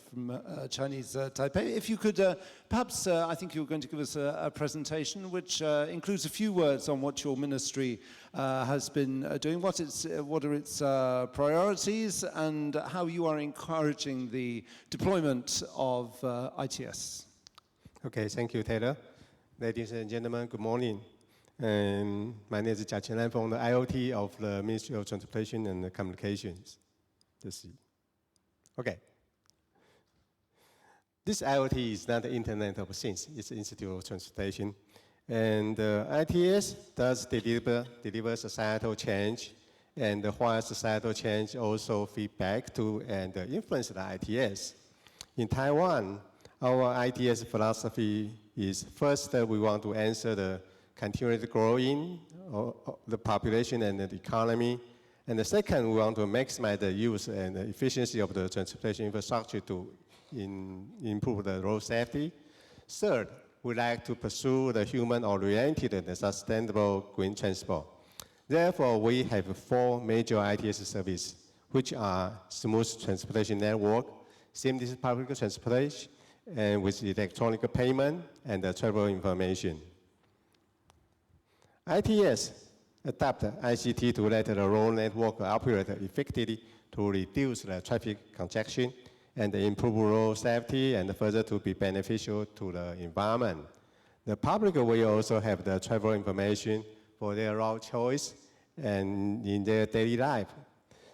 from Chinese Taipei. If you could perhaps, I think you were going to give us a presentation which includes a few words on what your ministry has been doing, what are its priorities, and how you are encouraging the deployment of ITS. Okay, thank you, Taylor. Ladies and gentlemen, good morning. And my name is Jaching. I'm from the IoT of the Ministry of Transportation and Communications. Okay. This IoT is not the Internet of Things, it's the Institute of Transportation. And ITS does deliver societal change, and while societal change also feedback to and influence the ITS. In Taiwan, our ITS philosophy is first we want to answer the continually growing the population and the economy. And the second, we want to maximize the use and the efficiency of the transportation infrastructure to improve the road safety. Third, we like to pursue the human-oriented and sustainable green transport. Therefore, we have 4 major ITS services, which are smooth transportation network, seamless public transportation, and with electronic payment and travel information. ITS adapt ICT to let the road network operate effectively to reduce the traffic congestion and improve road safety and further to be beneficial to the environment. The public will also have the travel information for their route choice and in their daily life.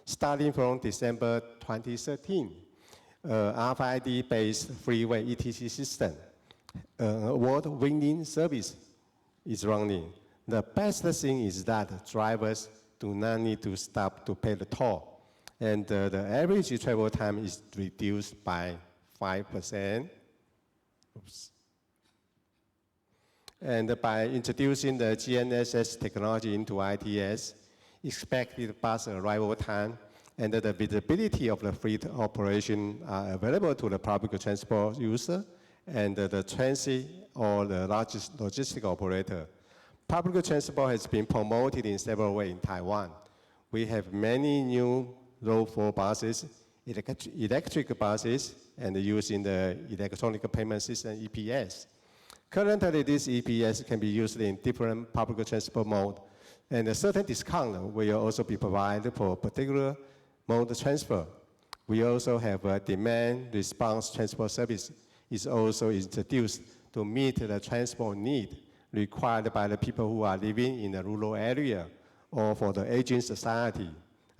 Starting from December 2013, RFID-based freeway ETC system, award-winning service is running. The best thing is that drivers do not need to stop to pay the toll, and the average travel time is reduced by 5%. Oops. And by introducing the GNSS technology into ITS, expected bus arrival time and the visibility of the fleet operation are available to the public transport user and the transit or the logistic operator. Public transport has been promoted in several ways in Taiwan. We have many new low-floor buses, electric buses, and using the electronic payment system, EPS. Currently, this EPS can be used in different public transport modes, and a certain discount will also be provided for particular mode transfer. We also have a demand response transport service is also introduced to meet the transport need required by the people who are living in the rural area or for the aging society.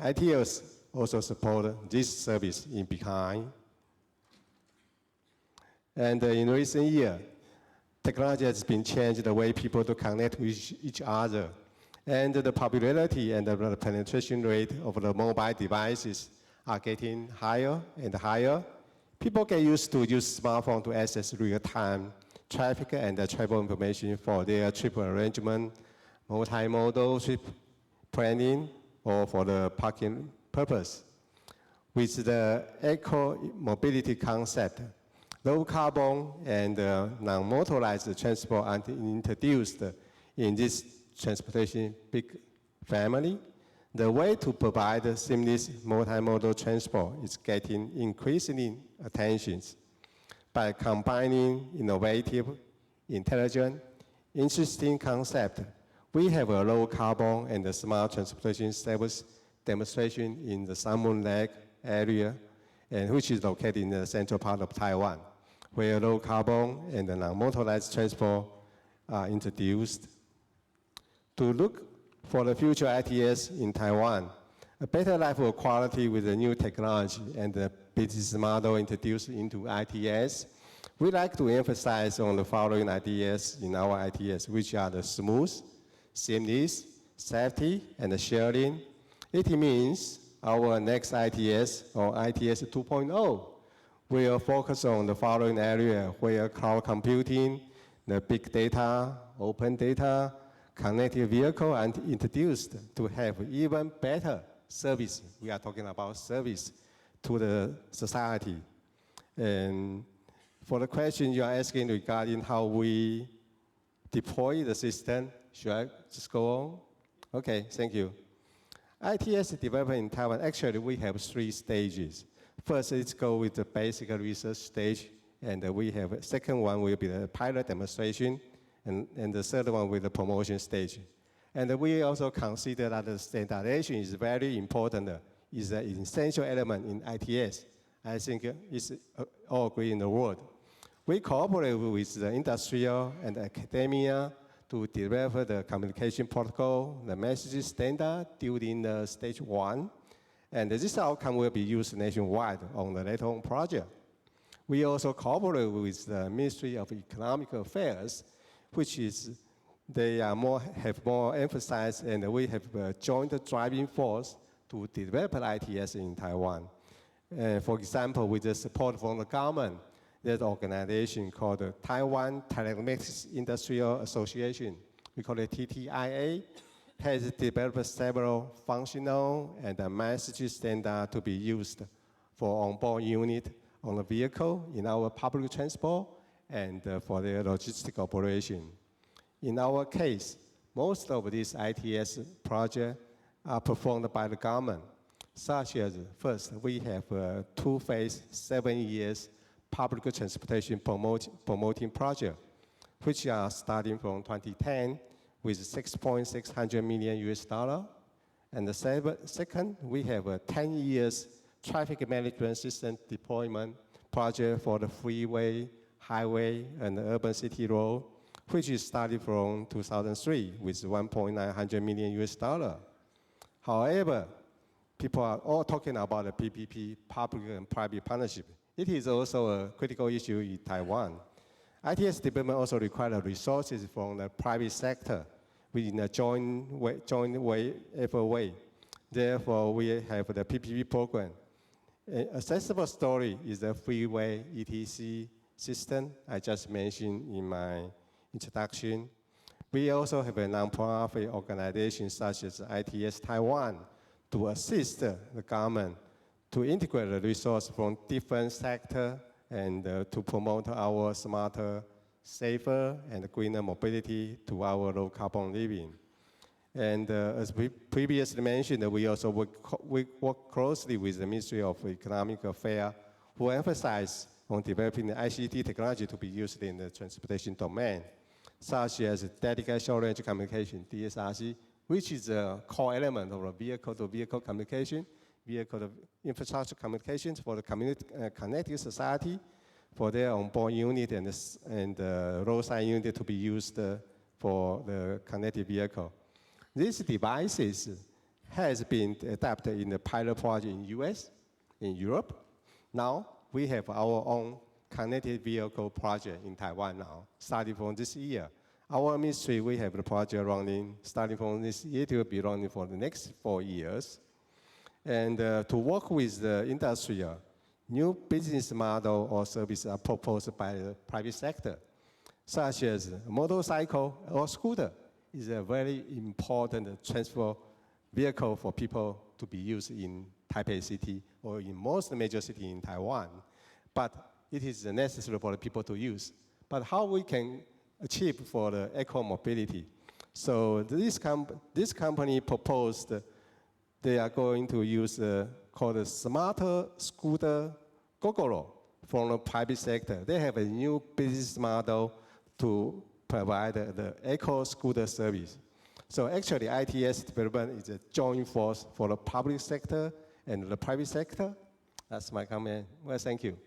ITS also support this service in behind. And in recent years, technology has been changed the way people to connect with each other. And the popularity and the penetration rate of the mobile devices are getting higher and higher. People get used to use smartphone to access real-time traffic and travel information for their trip arrangement, multimodal trip planning, or for the parking purpose. With the eco-mobility concept, low carbon and non-motorized transport are introduced in this transportation big family. The way to provide seamless multimodal transport is getting increasing attention. By combining innovative, intelligent, interesting concept, we have a low carbon and a smart transportation service demonstration in the Salmon Lake area, and which is located in the central part of Taiwan, where low carbon and non-motorized transport are introduced. To look for the future ITS in Taiwan. A better life quality with the new technology and the business model introduced into ITS. We like to emphasize on the following ideas in our ITS, which are the smooth, seamless, safety, and the sharing. It means our next ITS, or ITS 2.0, will focus on the following area where cloud computing, the big data, open data, connected vehicle are introduced to have even better service. We are talking about service to the society. And for the question you are asking regarding how we deploy the system, should I just go on? Okay, thank you. ITS development in Taiwan, actually we have 3 stages. First, let's go with the basic research stage, and we have a second one will be the pilot demonstration, and the third one with the promotion stage. And we also consider that the standardization is very important, is an essential element in ITS. I think it's all agree in the world. We cooperate with the industrial and academia to develop the communication protocol, the message standard during the stage 1. And this outcome will be used nationwide on the later on project. We also cooperate with the Ministry of Economic Affairs, which is, they are have more emphasis, and we have a joint driving force to develop ITS in Taiwan. For example, with the support from the government, there's an organization called the Taiwan Telematics Industrial Association, we call it TTIA, has developed several functional and message standards to be used for onboard unit on the vehicle in our public transport and for their logistic operation. In our case, most of these ITS projects are performed by the government, such as, first, we have a 2-phase, 7 years public transportation promoting project, which are starting from 2010 with $6.6 million. And the second, we have a 10 years traffic management system deployment project for the freeway, highway, and the urban city road, which is started from 2003 with $1.9 million. However, people are all talking about the PPP, public and private partnership. It is also a critical issue in Taiwan. ITS development also requires resources from the private sector within a joint effort way. Therefore, we have the PPP program. A sensible story is the freeway ETC system I just mentioned in my introduction. We also have a nonprofit organization such as ITS Taiwan to assist the government to integrate the resource from different sectors and to promote our smarter, safer, and greener mobility to our low carbon living. And as we previously mentioned, we also work closely with the Ministry of Economic Affairs, who emphasize on developing the ICT technology to be used in the transportation domain, such as dedicated short-range communication, DSRC, which is a core element of a vehicle-to-vehicle communication, vehicle-to-infrastructure communications for the connected society, for their onboard unit and roadside unit to be used for the connected vehicle. These devices has been adapted in the pilot project in US, in Europe. Now, we have our own connected vehicle project in Taiwan now, starting from this year. Our ministry, we have the project running, starting from this year, it will be running for the next 4 years. And to work with the industry, new business model or services are proposed by the private sector, such as motorcycle or scooter is a very important transport vehicle for people to be used in Taipei City or in most major cities in Taiwan. But it is necessary for the people to use. But how we can achieve for the eco-mobility? So this company proposed they are going to use called a smarter scooter Gogoro from the private sector. They have a new business model to provide the eco scooter service. So actually ITS development is a joint force for the public sector and the private sector. That's my comment. Well, thank you.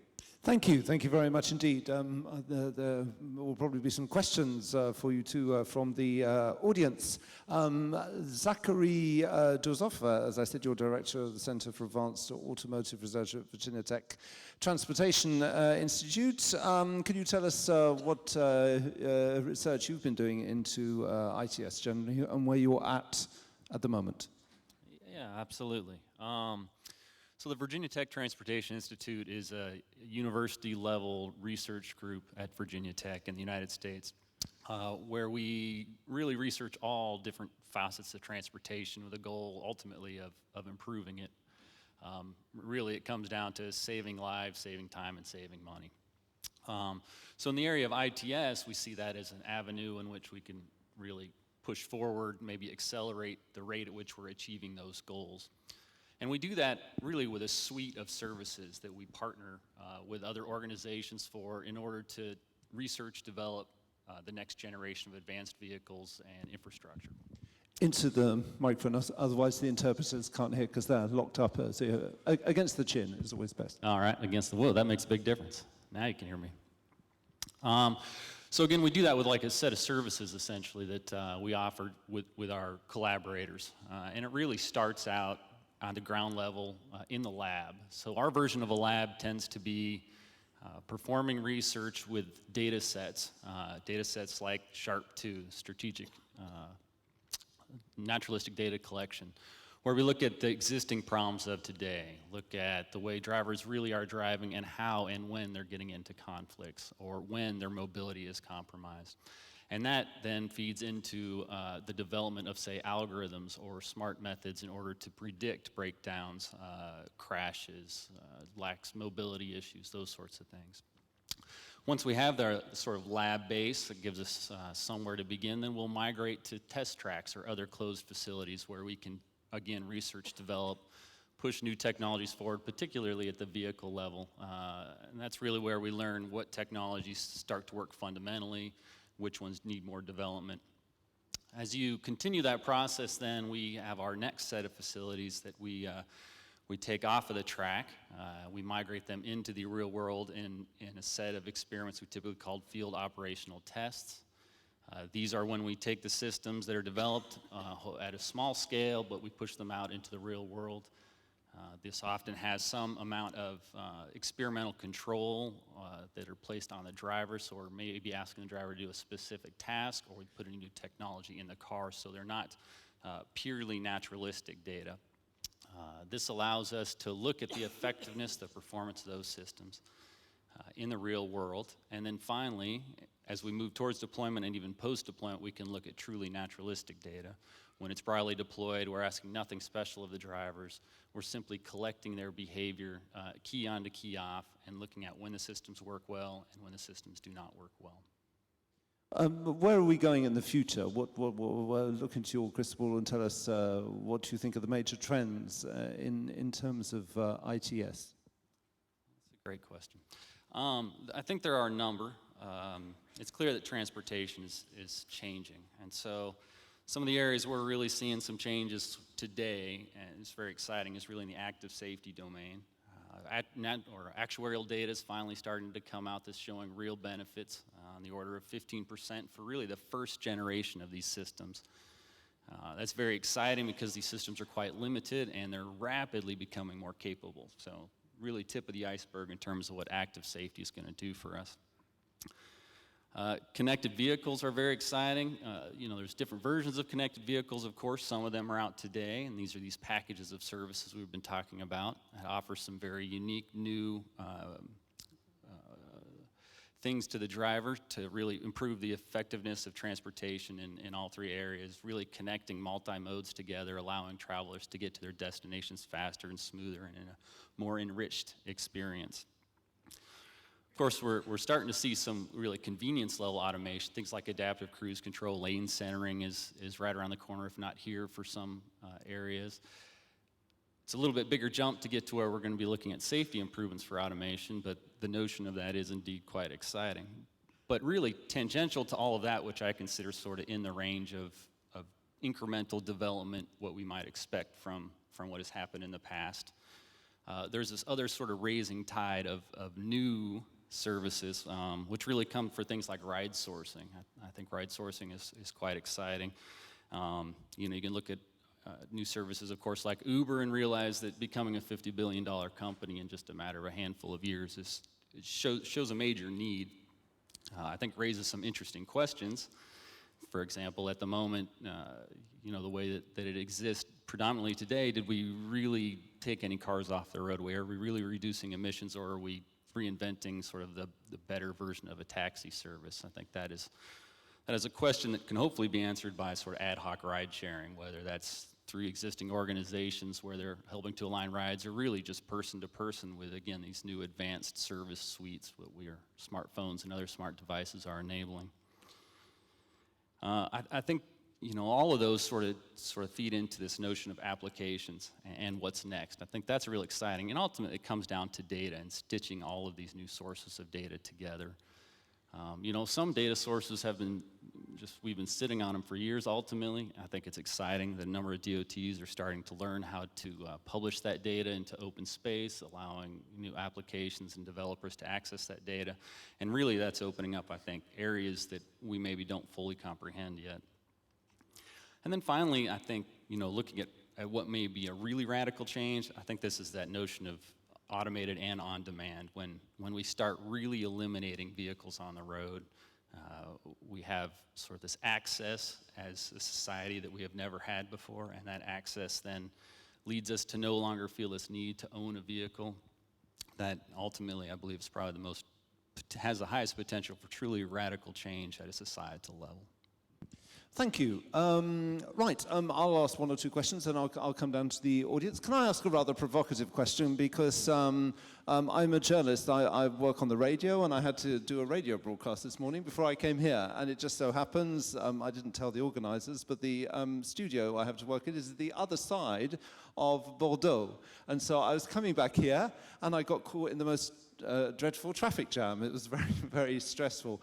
Thank you very much indeed. There will probably be some questions for you too from the audience. Zachary Dozov, as I said, you're director of the Center for Advanced Automotive Research at Virginia Tech Transportation Institute. Can you tell us what research you've been doing into ITS generally and where you're at the moment? Yeah, absolutely. So the Virginia Tech Transportation Institute is a university-level research group at Virginia Tech in the United States, where we really research all different facets of transportation with a goal, ultimately, of improving it. Really, it comes down to saving lives, saving time, and saving money. So in the area of ITS, we see that as an avenue in which we can really push forward, maybe accelerate the rate at which we're achieving those goals. And we do that really with a suite of services that we partner with other organizations for in order to research, develop the next generation of advanced vehicles and infrastructure. Into the microphone, otherwise the interpreters can't hear because they're locked up. So against the chin is always best. All right, against the wheel, that makes a big difference. Now you can hear me. So again, we do that with like a set of services essentially that we offer with our collaborators. And it really starts out on the ground level in the lab. So our version of a lab tends to be performing research with data sets like SHARP2, strategic naturalistic data collection, where we look at the existing problems of today, look at the way drivers really are driving and how and when they're getting into conflicts or when their mobility is compromised. And that then feeds into the development of, say, algorithms or smart methods in order to predict breakdowns, crashes, lax mobility issues, those sorts of things. Once we have the sort of lab base that gives us somewhere to begin, then we'll migrate to test tracks or other closed facilities where we can, again, research, develop, push new technologies forward, particularly at the vehicle level. And that's really where we learn what technologies start to work fundamentally, which ones need more development. As you continue that process, then we have our next set of facilities that we take off of the track. We migrate them into the real world in a set of experiments we typically call field operational tests. These are when we take the systems that are developed at a small scale, but we push them out into the real world. This often has some amount of experimental control that are placed on the driver, so we're maybe asking the driver to do a specific task, or we put a new technology in the car, so they're not purely naturalistic data. This allows us to look at the effectiveness, the performance of those systems in the real world, and then finally, as we move towards deployment and even post-deployment, we can look at truly naturalistic data. When it's broadly deployed, we're asking nothing special of the drivers. We're simply collecting their behavior, key on to key off, and looking at when the systems work well and when the systems do not work well. Where are we going in the future? Look into your crystal ball and tell us what you think are the major trends in terms of ITS. That's a great question. I think there are a number. It's clear that transportation is changing, and so some of the areas we're really seeing some changes today, and it's very exciting, is really in the active safety domain. Actuarial data is finally starting to come out that's showing real benefits on the order of 15% for really the first generation of these systems. That's very exciting because these systems are quite limited and they're rapidly becoming more capable. So really tip of the iceberg in terms of what active safety is going to do for us. Connected vehicles are very exciting. There's different versions of connected vehicles, of course. Some of them are out today, and these are these packages of services we've been talking about that offer some very unique new things to the driver to really improve the effectiveness of transportation in all three areas, really connecting multi-modes together, allowing travelers to get to their destinations faster and smoother and in a more enriched experience. Of course, we're starting to see some really convenience-level automation. Things like adaptive cruise control, lane centering is right around the corner, if not here, for some areas. It's a little bit bigger jump to get to where we're going to be looking at safety improvements for automation, but the notion of that is indeed quite exciting. But really tangential to all of that, which I consider sort of in the range of incremental development, what we might expect from what has happened in the past. there's this other sort of raising tide of new services, which really come for things like ride sourcing. I think ride sourcing is quite exciting. You know, you can look at new services, of course, like Uber, and realize that becoming a $50 billion company in just a matter of a handful of years shows a major need. I think raises some interesting questions. For example, at the moment, you know, the way that it exists predominantly today, did we really take any cars off the roadway? Are we really reducing emissions, or are we reinventing sort of the better version of a taxi service? I think that is a question that can hopefully be answered by sort of ad hoc ride sharing, whether that's through existing organizations where they're helping to align rides, or really just person to person with, again, these new advanced service suites that smartphones and other smart devices are enabling. I think, you know, all of those sort of feed into this notion of applications and what's next. I think that's really exciting, and ultimately it comes down to data and stitching all of these new sources of data together. You know, some data sources we've been sitting on them for years. Ultimately, I think it's exciting. The number of DOTs are starting to learn how to publish that data into open space, allowing new applications and developers to access that data. And really that's opening up, I think, areas that we maybe don't fully comprehend yet. And then finally, I think, you know, looking at what may be a really radical change, I think this is that notion of automated and on demand. When we start really eliminating vehicles on the road, we have sort of this access as a society that we have never had before, and that access then leads us to no longer feel this need to own a vehicle. That ultimately, I believe, is probably has the highest potential for truly radical change at a societal level. Thank you. Right, I'll ask one or two questions, and I'll come down to the audience. Can I ask a rather provocative question? Because I'm a journalist. I work on the radio, and I had to do a radio broadcast this morning before I came here. And it just so happens, I didn't tell the organizers, but the studio I have to work in is the other side of Bordeaux. And so I was coming back here, and I got caught in the most dreadful traffic jam. It was very, very stressful.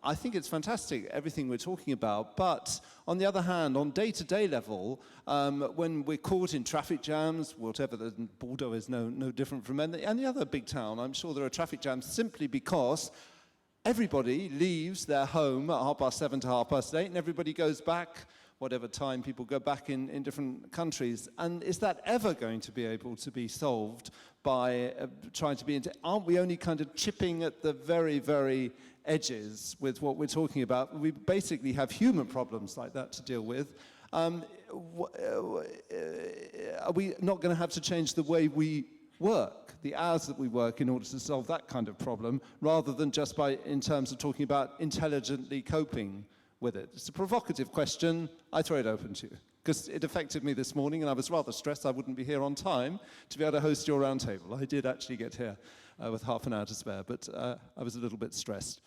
I think it's fantastic, everything we're talking about, but on the other hand, on day-to-day level, when we're caught in traffic jams, whatever, Bordeaux is no different from any other big town. I'm sure there are traffic jams simply because everybody leaves their home at 7:30 to 8:30, and everybody goes back whatever time people go back in different countries. And is that ever going to be able to be solved by trying to be aren't we only kind of chipping at the very, very edges with what we're talking about? We basically have human problems like that to deal with. Are we not going to have to change the way we work, the hours that we work, in order to solve that kind of problem, rather than just in terms of talking about intelligently coping with it? It's a provocative question. I throw it open to you, because it affected me this morning, and I was rather stressed I wouldn't be here on time to be able to host your roundtable. I did actually get here with half an hour to spare, but I was a little bit stressed.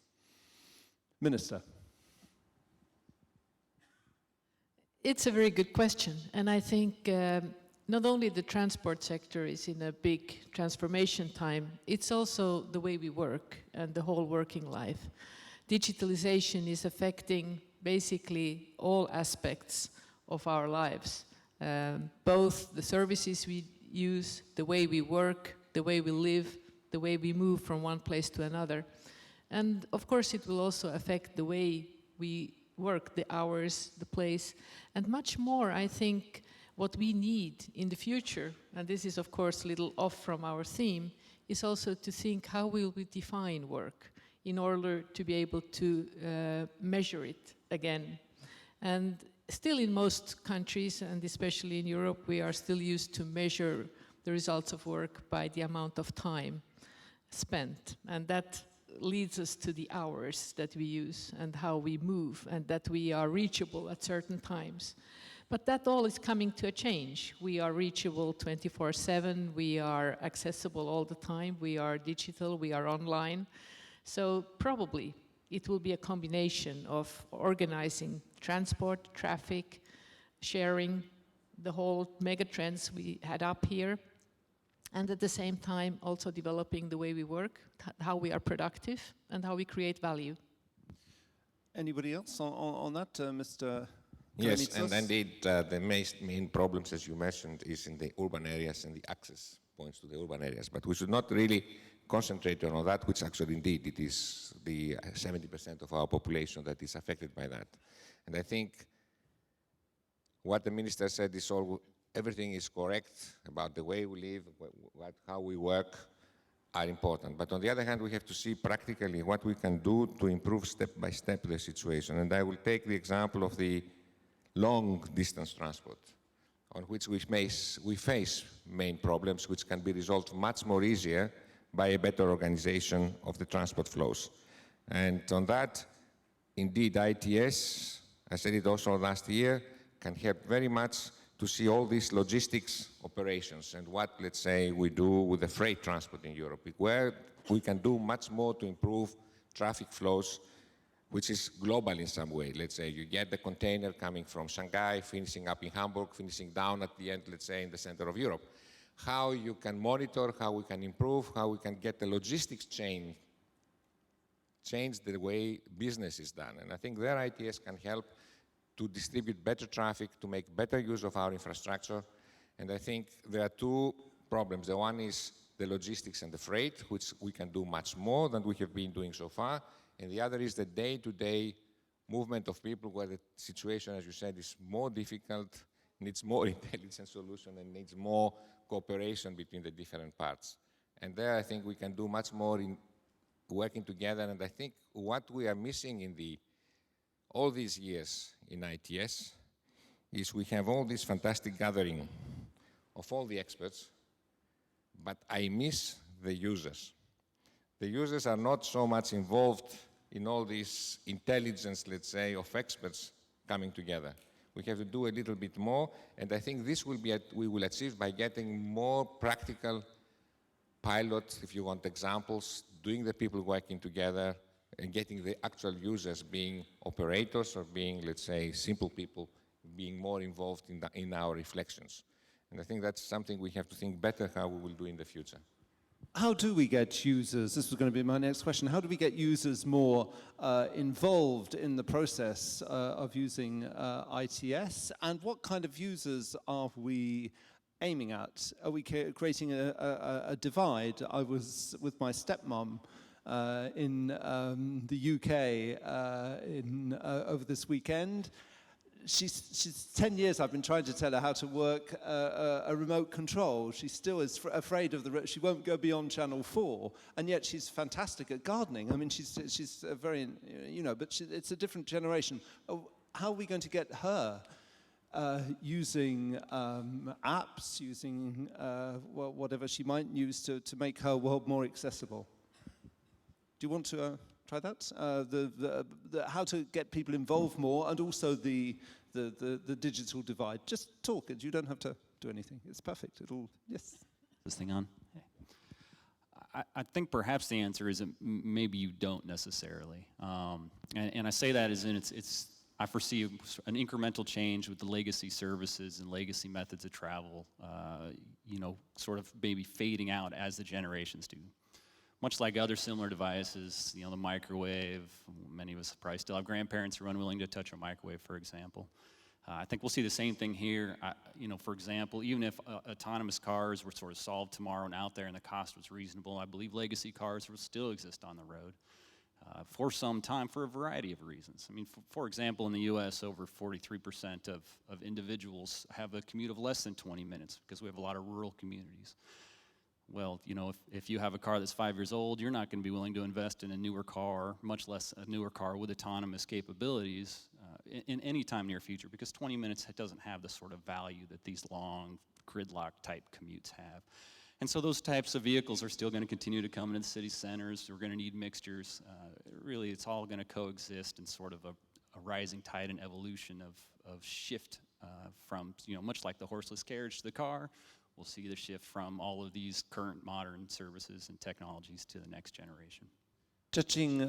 Minister. It's a very good question, and I think not only the transport sector is in a big transformation time, it's also the way we work and the whole working life. Digitalization is affecting basically all aspects of our lives, both the services we use, the way we work, the way we live, the way we move from one place to another. And of course it will also affect the way we work, the hours, the place, and much more. I think what we need in the future, and this is of course a little off from our theme, is also to think how will we define work in order to be able to measure it again. And still in most countries, and especially in Europe, we are still used to measure the results of work by the amount of time spent. And that leads us to the hours that we use and how we move, and that we are reachable at certain times. But that all is coming to a change. We are reachable 24/7, we are accessible all the time, we are digital, we are online. So probably it will be a combination of organizing transport, traffic, sharing, the whole mega trends we had up here, and at the same time also developing the way we work, how we are productive, and how we create value. Anybody else on that, Mr. Yes, Karamitsos? and indeed the main problems, as you mentioned, is in the urban areas and the access points to the urban areas. But we should not really concentrate on that, which actually indeed it is the 70% of our population that is affected by that. And I think what the minister said is everything is correct about the way we live, how we work are important. But on the other hand, we have to see practically what we can do to improve step by step the situation. And I will take the example of the long distance transport, on which we face main problems which can be resolved much more easier by a better organization of the transport flows. And on that, indeed, ITS, I said it also last year, can help very much to see all these logistics operations and what, let's say, we do with the freight transport in Europe, where we can do much more to improve traffic flows, which is global in some way. Let's say you get the container coming from Shanghai, finishing up in Hamburg, finishing down at the end, let's say, in the center of Europe. How you can monitor, how we can improve, how we can get the logistics chain, change the way business is done. And I think their ITS can help to distribute better traffic, to make better use of our infrastructure. And I think there are two problems. The one is the logistics and the freight, which we can do much more than we have been doing so far. And the other is the day-to-day movement of people, where the situation, as you said, is more difficult, needs more intelligent solution, and needs more cooperation between the different parts. And there I think we can do much more in working together. And I think what we are missing in all these years in ITS is we have all this fantastic gathering of all the experts, but I miss the users. The users are not so much involved in all this intelligence, let's say, of experts coming together. We have to do a little bit more, and I think this will be we will achieve by getting more practical pilots, if you want examples, doing the people working together, and getting the actual users being operators or being, let's say, simple people, being more involved in our reflections. And I think that's something we have to think better how we will do in the future. How do we get users, this was going to be my next question, how do we get users more involved in the process of using ITS? And what kind of users are we aiming at? Are we creating a divide? I was with my stepmom in the UK over this weekend. She's 10 years I've been trying to tell her how to work a remote control. She still is afraid of she won't go beyond channel 4, and yet she's fantastic at gardening. I mean, she's very, but it's a different generation. How are we going to get her using apps, using whatever she might use to make her world more accessible? Do you want to try that? How to get people involved more, and also the digital divide. Just talk it. You don't have to do anything. It's perfect. Yes. This thing on? I think perhaps the answer is that maybe you don't necessarily. And I say that as in I foresee an incremental change with the legacy services and legacy methods of travel, sort of maybe fading out as the generations do. Much like other similar devices, the microwave, many of us probably still have grandparents who are unwilling to touch a microwave, for example. I think we'll see the same thing here. For example, even if autonomous cars were sort of solved tomorrow and out there and the cost was reasonable, I believe legacy cars will still exist on the road for some time for a variety of reasons. I mean, for example, in the US, over 43% of individuals have a commute of less than 20 minutes because we have a lot of rural communities. Well, if you have a car that's 5 years old, you're not going to be willing to invest in a newer car, much less a newer car with autonomous capabilities in any time near future, because 20 minutes doesn't have the sort of value that these long gridlock type commutes have. And so those types of vehicles are still going to continue to come into the city centers. We're going to need mixtures. Really, it's all going to coexist in sort of a rising tide and evolution of shift from, much like the horseless carriage to the car. We'll see the shift from all of these current modern services and technologies to the next generation. Jaching,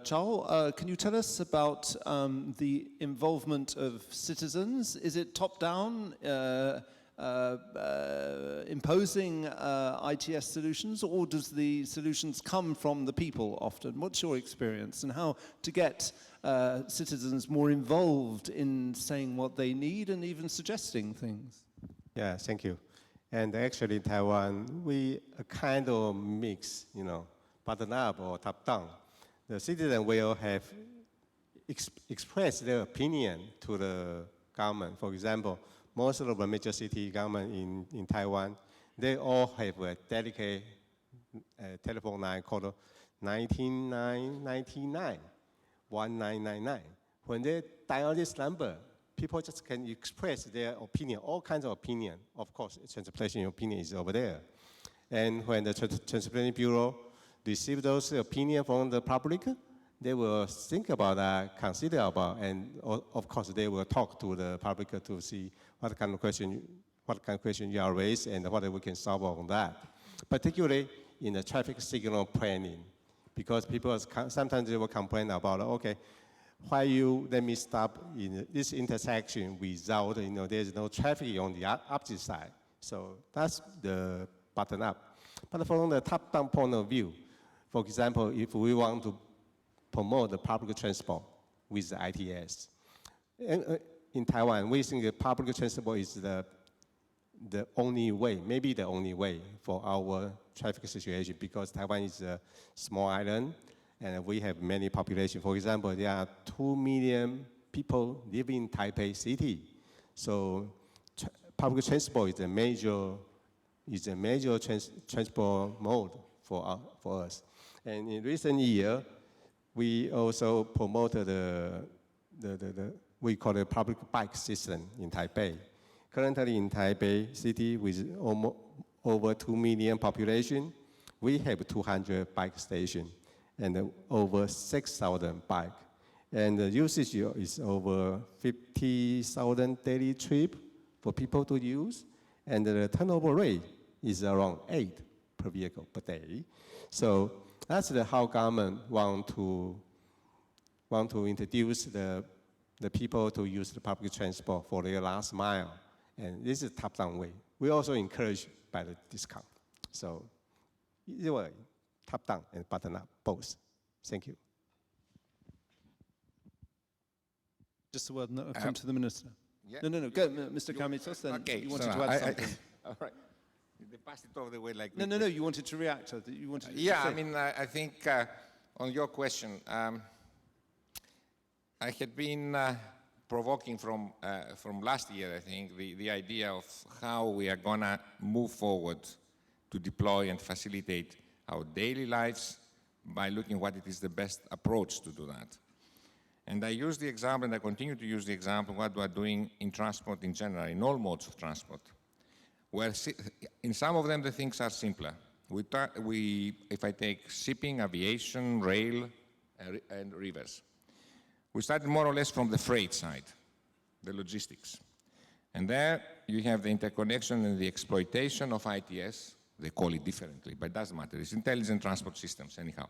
Chou, can you tell us about the involvement of citizens? Is it top-down, imposing ITS solutions, or does the solutions come from the people often? What's your experience, and how to get citizens more involved in saying what they need and even suggesting things? Yeah, thank you. And actually, Taiwan, we a kind of mix, bottom up or top down. The citizen will have express their opinion to the government. For example, most of the major city government in Taiwan, they all have a dedicated telephone line called 1999. When they dial this number, people just can express their opinion, all kinds of opinion. Of course, transportation opinion is over there. And when the Transportation Bureau receive those opinions from the public, they will think about that, consider about, and of course they will talk to the public to see what kind of question you are raised and what we can solve on that. Particularly in the traffic signal planning, because people sometimes they will complain about, okay, why you let me stop in this intersection without, there's no traffic on the opposite side. So that's the bottom up. But from the top-down point of view, for example, if we want to promote the public transport with the ITS, in Taiwan, we think the public transport is the only way, maybe the only way for our traffic situation, because Taiwan is a small island and we have many population. For example, there are 2 million people living in Taipei City. So public transport is a major transport mode for us. And in recent year, we also promoted we call it public bike system in Taipei. Currently in Taipei City, with over 2 million population, we have 200 bike stations and over 6,000 bike. And the usage is over 50,000 daily trip for people to use. And the turnover rate is around 8 per vehicle per day. So that's how government want to introduce the people to use the public transport for their last mile. And this is top-down way. We also encourage by the discount. So either way, top-down and bottom-up, both. Thank you. Just a word, come to the minister. Yeah. No, go, Mr. Karamitsos, then okay, you wanted to add something. All right. They passed it over the way like No, you wanted to react. You wanted to yeah, say. I mean, I think on your question, I had been provoking from last year, I think, the idea of how we are going to move forward to deploy and facilitate our daily lives by looking what it is the best approach to do that. And I use the example, and I continue to use the example, what we are doing in transport in general, in all modes of transport, where in some of them the things are simpler. If I take shipping, aviation, rail, and rivers, we started more or less from the freight side, the logistics. And there you have the interconnection and the exploitation of ITS. They call it differently, but it doesn't matter. It's intelligent transport systems, anyhow.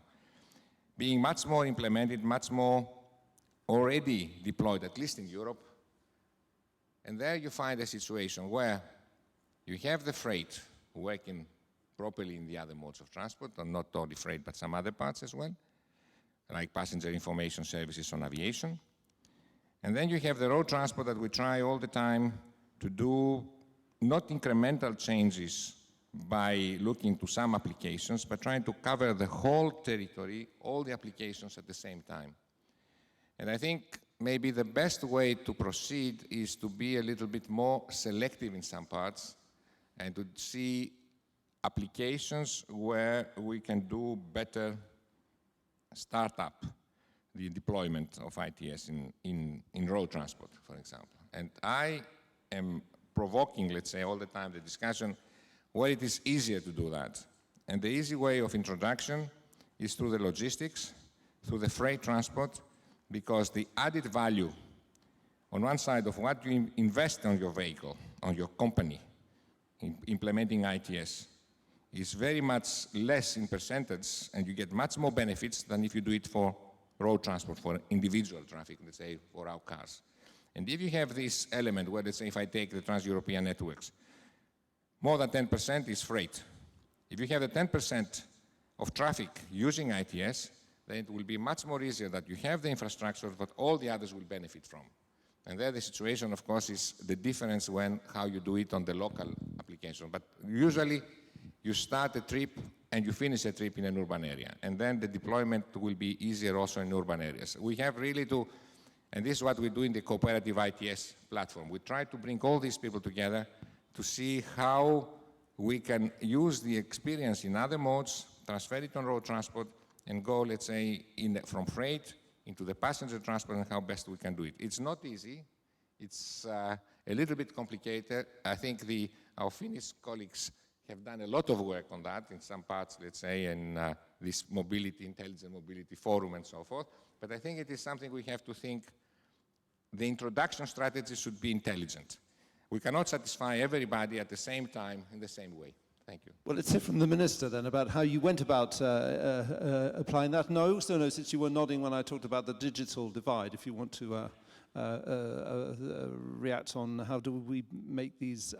Being much more implemented, much more already deployed, at least in Europe. And there you find a situation where you have the freight working properly in the other modes of transport, and not only freight, but some other parts as well, like passenger information services on aviation. And then you have the road transport that we try all the time to do not incremental changes by looking to some applications, but trying to cover the whole territory, all the applications at the same time. And I think maybe the best way to proceed is to be a little bit more selective in some parts and to see applications where we can do better startup the deployment of ITS in road transport, for example. And I am provoking, let's say, all the time the discussion where it is easier to do that. And the easy way of introduction is through the logistics, through the freight transport, because the added value on one side of what you invest on your vehicle, on your company, in implementing ITS, is very much less in percentage, and you get much more benefits than if you do it for road transport, for individual traffic, let's say, for our cars. And if you have this element where, let's say, if I take the trans-European networks, more than 10% is freight. If you have the 10% of traffic using ITS, then it will be much more easier that you have the infrastructure that all the others will benefit from. And there the situation, of course, is the difference how you do it on the local application. application. But usually, you start a trip and you finish a trip in an urban area. And then the deployment will be easier also in urban areas. We have really to, and this is what we do in the cooperative ITS platform. We try to bring all these people together to see how we can use the experience in other modes, transfer it on road transport, and go, let's say, from freight into the passenger transport and how best we can do it. It's not easy. It's a little bit complicated. I think our Finnish colleagues have done a lot of work on that in some parts, let's say, in this mobility, intelligent mobility forum and so forth. But I think it is something we have to think. The introduction strategy should be intelligent. We cannot satisfy everybody at the same time in the same way. Thank you. Well, let's hear from the Minister then about how you went about applying that. And I also know, since you were nodding when I talked about the digital divide, if you want to react on how do we make these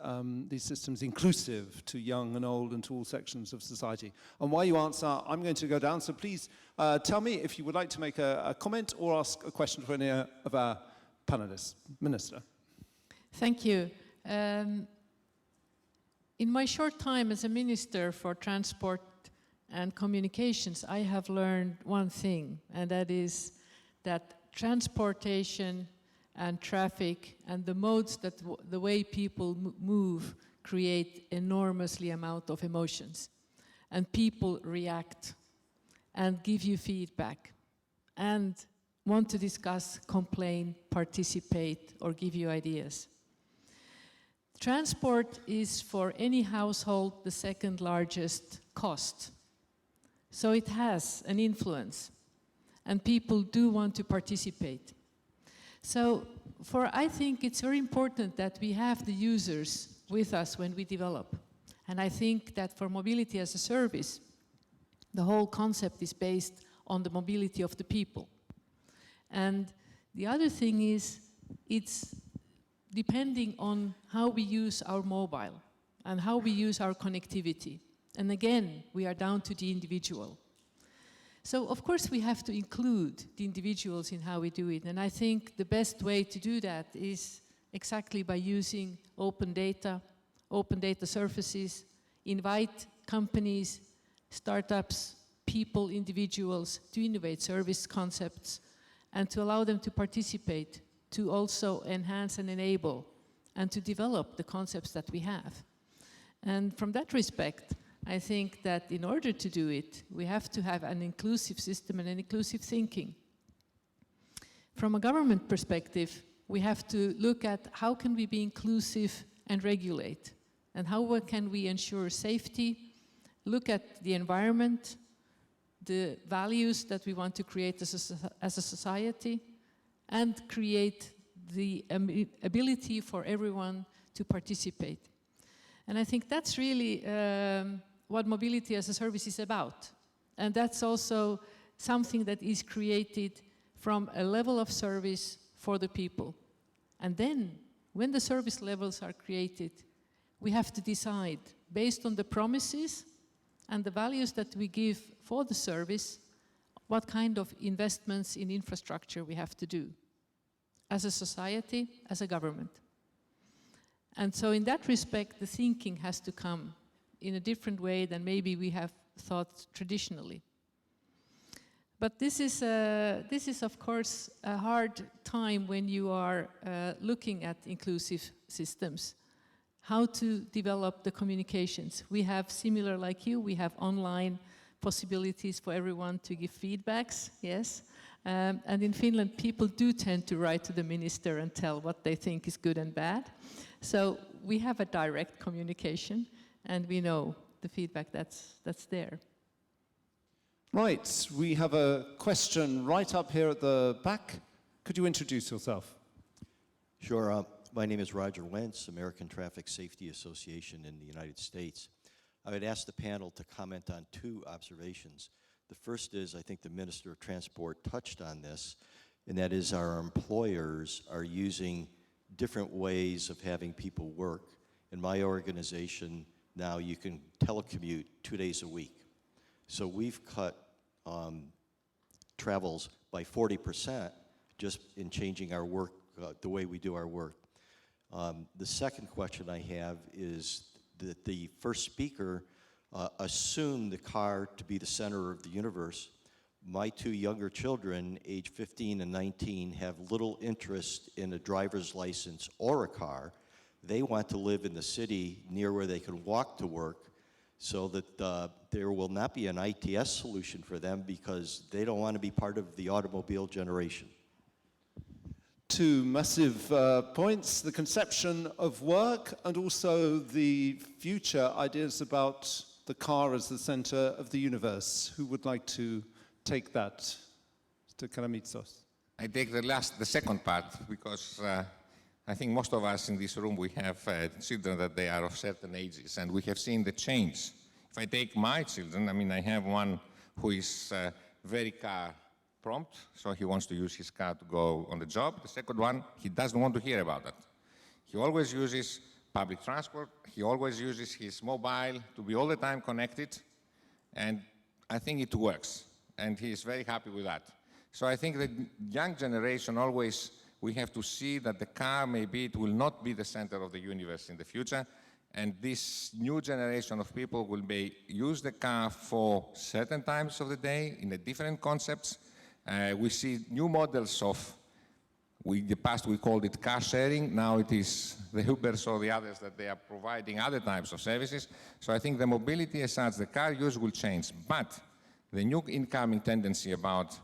systems inclusive to young and old and to all sections of society. And while you answer, I'm going to go down, so please tell me if you would like to make a comment or ask a question for any of our panelists. Minister. Thank you. In my short time as a Minister for Transport and Communications, I have learned one thing, and that is that transportation and traffic and the modes that the way people move create enormously amount of emotions. And people react and give you feedback and want to discuss, complain, participate, or give you ideas. Transport is for any household the second largest cost. So it has an influence, and people do want to participate. So I think it's very important that we have the users with us when we develop. And I think that for mobility as a service, the whole concept is based on the mobility of the people. And the other thing is, it's depending on how we use our mobile and how we use our connectivity. And again, we are down to the individual. So of course we have to include the individuals in how we do it. And I think the best way to do that is exactly by using open data surfaces, invite companies, startups, people, individuals to innovate service concepts and to allow them to participate, to also enhance and enable, and to develop the concepts that we have. And from that respect, I think that in order to do it, we have to have an inclusive system and an inclusive thinking. From a government perspective, we have to look at how can we be inclusive and regulate, and how can we ensure safety, look at the environment, the values that we want to create as a society, and create the ability for everyone to participate. And I think that's really what mobility as a service is about. And that's also something that is created from a level of service for the people. And then, when the service levels are created, we have to decide, based on the promises and the values that we give for the service, what kind of investments in infrastructure we have to do, as a society, as a government. And so in that respect, the thinking has to come in a different way than maybe we have thought traditionally. But this is of course a hard time when you are looking at inclusive systems. How to develop the communications. We have, similar like you, we have online possibilities for everyone to give feedbacks, yes. And in Finland, people do tend to write to the minister and tell what they think is good and bad. So we have a direct communication, and we know the feedback that's there. Right, we have a question right up here at the back. Could you introduce yourself? Sure. My name is Roger Wentz, American Traffic Safety Association in the United States. I would ask the panel to comment on two observations. The first is, I think the Minister of Transport touched on this, and that is our employers are using different ways of having people work. In my organization, now you can telecommute 2 days a week. So we've cut travels by 40% just in changing our work, the way we do our work. The second question I have is that the first speaker assumed the car to be the center of the universe. My two younger children, age 15 and 19, have little interest in a driver's license or a car. They want to live in the city near where they can walk to work, so that there will not be an ITS solution for them because they don't want to be part of the automobile generation. Two massive points, the conception of work and also the future ideas about the car as the center of the universe. Who would like to take that? Mr. Karamitsos. I take the second part, because I think most of us in this room, we have children that they are of certain ages, and we have seen the change. If I take my children, I mean, I have one who is very car prompt, so he wants to use his car to go on the job. The second one, he doesn't want to hear about it. He always uses public transport. He always uses his mobile to be all the time connected, and I think it works, and he is very happy with that. So I think the young generation always, we have to see that the car, maybe it will not be the center of the universe in the future, and this new generation of people will use the car for certain times of the day in the different concepts. We see new models of, in the past we called it car sharing, now it is the Ubers or the others that they are providing other types of services. So I think the mobility as such, the car use will change, but the new incoming tendency about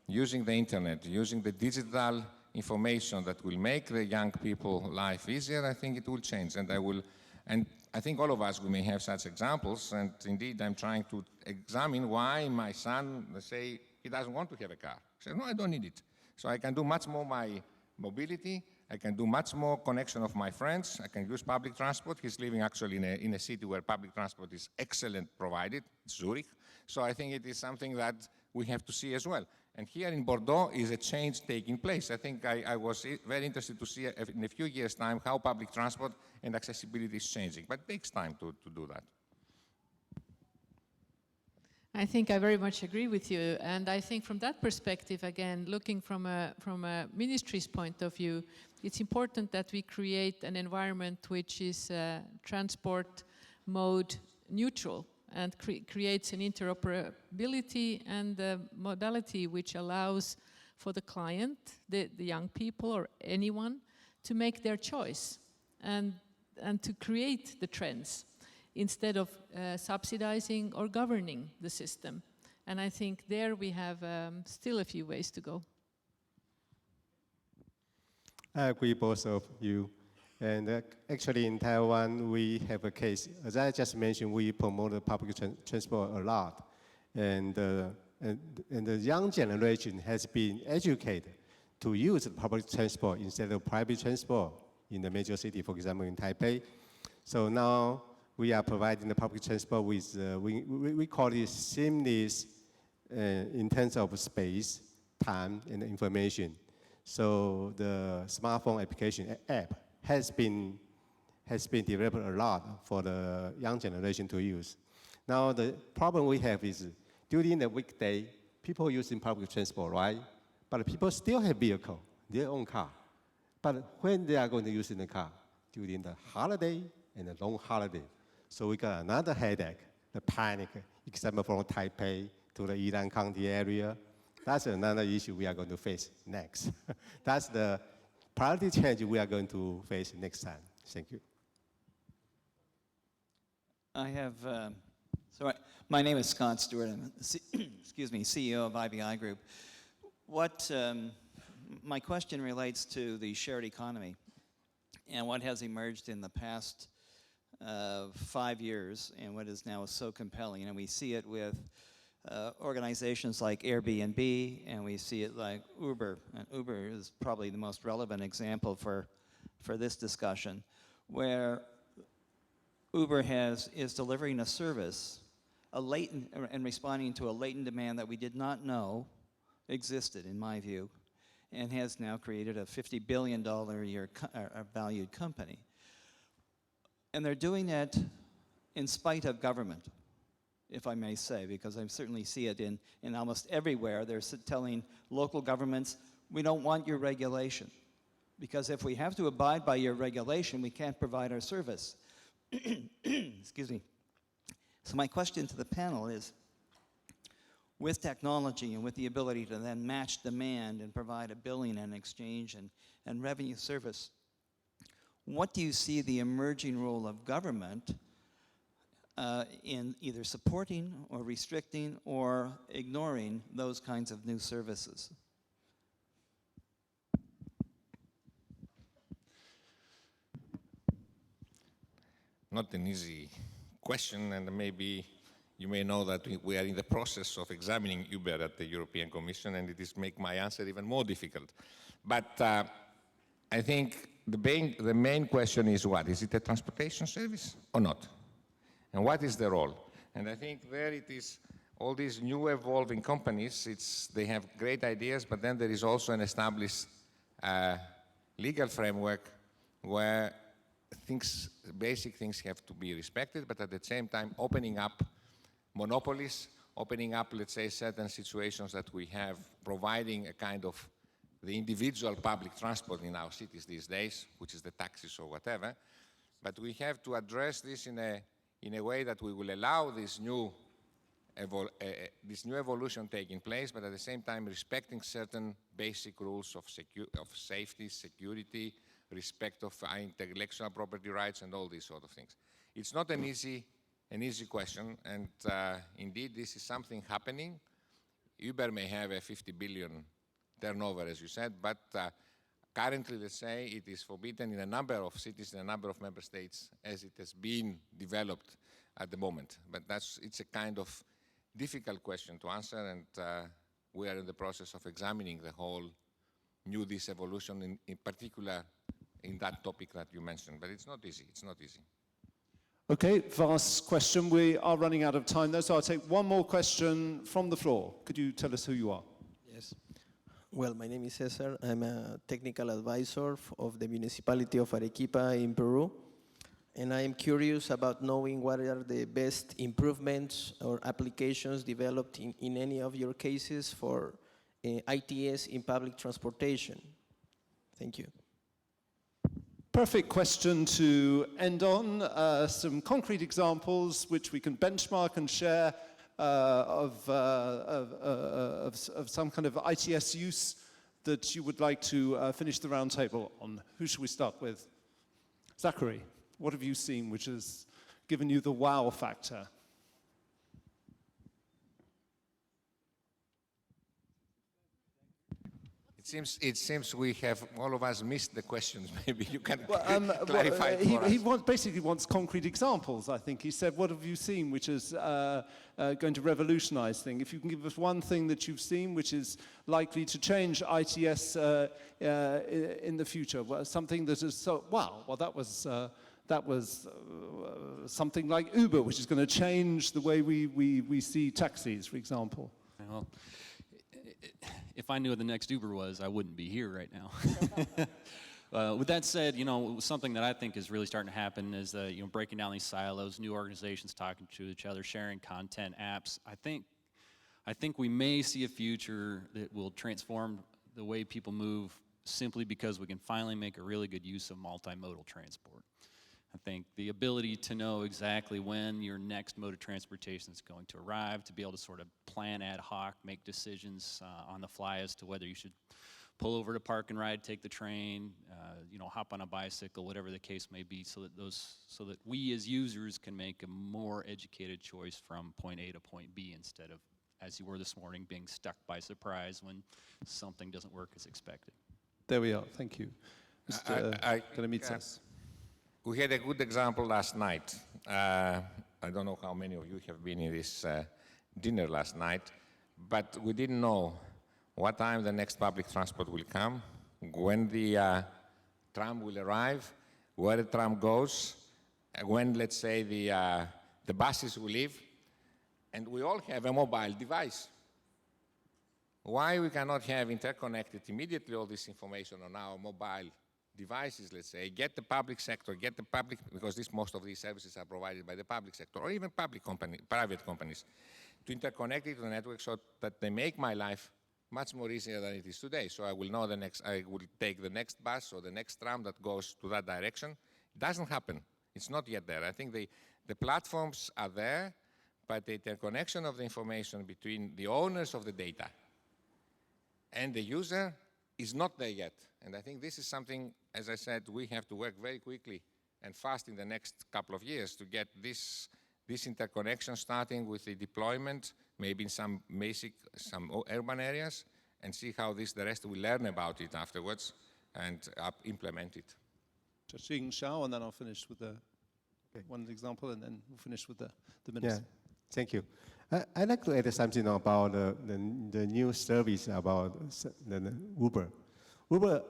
using the internet, using the digital information that will make the young people life easier, I think it will change. And I think all of us, we may have such examples, and indeed I'm trying to examine why my son, let's say, he doesn't want to have a car. He says, no, I don't need it. So I can do much more my mobility, I can do much more connection of my friends, I can use public transport. He's living actually in a city where public transport is excellent provided, Zurich. So I think it is something that we have to see as well. And here in Bordeaux is a change taking place. I think I was very interested to see in a few years' time how public transport and accessibility is changing. But it takes time to do that. I think I very much agree with you, and I think from that perspective, again, looking from a ministry's point of view, it's important that we create an environment which is transport mode neutral and creates an interoperability and a modality which allows for the client, the young people or anyone, to make their choice and to create the trends, instead of subsidizing or governing the system. And I think there we have still a few ways to go. I agree both of you. And actually in Taiwan, we have a case. As I just mentioned, we promote public transport a lot. And the young generation has been educated to use public transport instead of private transport in the major city, for example, in Taipei. So now, we are providing the public transport with, we call it seamless in terms of space, time, and information. So the smartphone application app has been developed a lot for the young generation to use. Now the problem we have is during the weekday, people using public transport, right? But people still have vehicle, their own car. But when they are going to use the car? During the holiday and the long holiday. So we got another headache, the panic, example from Taipei to the Yilan County area. That's another issue we are going to face next. That's the priority change we are going to face next time. Thank you. I have, my name is Scott Stewart. I'm excuse me, CEO of IBI Group. My question relates to the shared economy and what has emerged in the past 5 years and what is now so compelling. And we see it with organizations like Airbnb, and we see it like Uber. And Uber is probably the most relevant example for this discussion, where Uber is delivering a service, and responding to a latent demand that we did not know existed, in my view, and has now created a $50 billion a year valued company. And they're doing that in spite of government, if I may say, because I certainly see it in almost everywhere. They're telling local governments, we don't want your regulation, because if we have to abide by your regulation, we can't provide our service. Excuse me. So my question to the panel is, with technology and with the ability to then match demand and provide a billing and exchange and revenue service, what do you see the emerging role of government in either supporting or restricting or ignoring those kinds of new services? Not an easy question, and maybe you may know that we are in the process of examining Uber at the European Commission, and it is make my answer even more difficult. But I think the main question is what? Is it a transportation service or not? And what is the role? And I think there it is, all these new evolving companies, they have great ideas, but then there is also an established legal framework where basic things have to be respected, but at the same time opening up monopolies, opening up, let's say, certain situations that we have, providing a kind of the individual public transport in our cities these days, which is the taxis or whatever. But we have to address this in a way that we will allow this new evolution taking place, but at the same time respecting certain basic rules of safety, security, respect of intellectual property rights, and all these sort of things. It's not an easy question, and indeed this is something happening. Uber may have a 50 billion turnover, as you said, but currently, let's say, it is forbidden in a number of cities, in a number of member states, as it has been developed at the moment. But it's a kind of difficult question to answer, and we are in the process of examining the whole this evolution, in particular in that topic that you mentioned. But it's not easy. It's not easy. Okay, vast question. We are running out of time though, so I'll take one more question from the floor. Could you tell us who you are? Yes. Well, my name is Cesar. I'm a technical advisor of the municipality of Arequipa in Peru. And I am curious about knowing what are the best improvements or applications developed in any of your cases for ITS in public transportation. Thank you. Perfect question to end on. Some concrete examples which we can benchmark and share of some kind of ITS use that you would like to finish the round table on. Who should we start with? Zachary, what have you seen which has given you the wow factor? It seems we have, all of us, missed the questions. Maybe you can clarify it for us. He basically wants concrete examples, I think. He said, what have you seen which is going to revolutionize things? If you can give us one thing that you've seen which is likely to change ITS in the future, something that is so, wow, well, that was something like Uber, which is going to change the way we see taxis, for example. Well, if I knew what the next Uber was, I wouldn't be here right now. With that said, something that I think is really starting to happen is, breaking down these silos, new organizations talking to each other, sharing content, apps. I think we may see a future that will transform the way people move simply because we can finally make a really good use of multimodal transport. I think the ability to know exactly when your next mode of transportation is going to arrive, to be able to sort of plan ad hoc, make decisions on the fly as to whether you should pull over to park and ride, take the train, hop on a bicycle, whatever the case may be, so that we as users can make a more educated choice from point A to point B instead of, as you were this morning, being stuck by surprise when something doesn't work as expected. There we are. Thank you. Mr. Karamitsos. We had a good example last night. I don't know how many of you have been in this dinner last night, but we didn't know what time the next public transport will come, when the tram will arrive, where the tram goes, when, let's say, the buses will leave, and we all have a mobile device. Why we cannot have interconnected immediately all this information on our mobile devices, let's say, get the public sector, because most of these services are provided by the public sector, or even private companies, to interconnect it to the network so that they make my life much more easier than it is today. So I will know I will take the next bus or the next tram that goes to that direction. It doesn't happen. It's not yet there. I think the platforms are there, but the interconnection of the information between the owners of the data and the user is not there yet. And I think this is something, as I said, we have to work very quickly and fast in the next couple of years to get this interconnection starting with the deployment, maybe in some urban areas, and see how the rest will learn about it afterwards and implement it. Jaching, Chou, and then I'll finish with one example, and then we'll finish with the minister. Yeah, thank you. I'd like to add something about the new service about the Uber. Uber,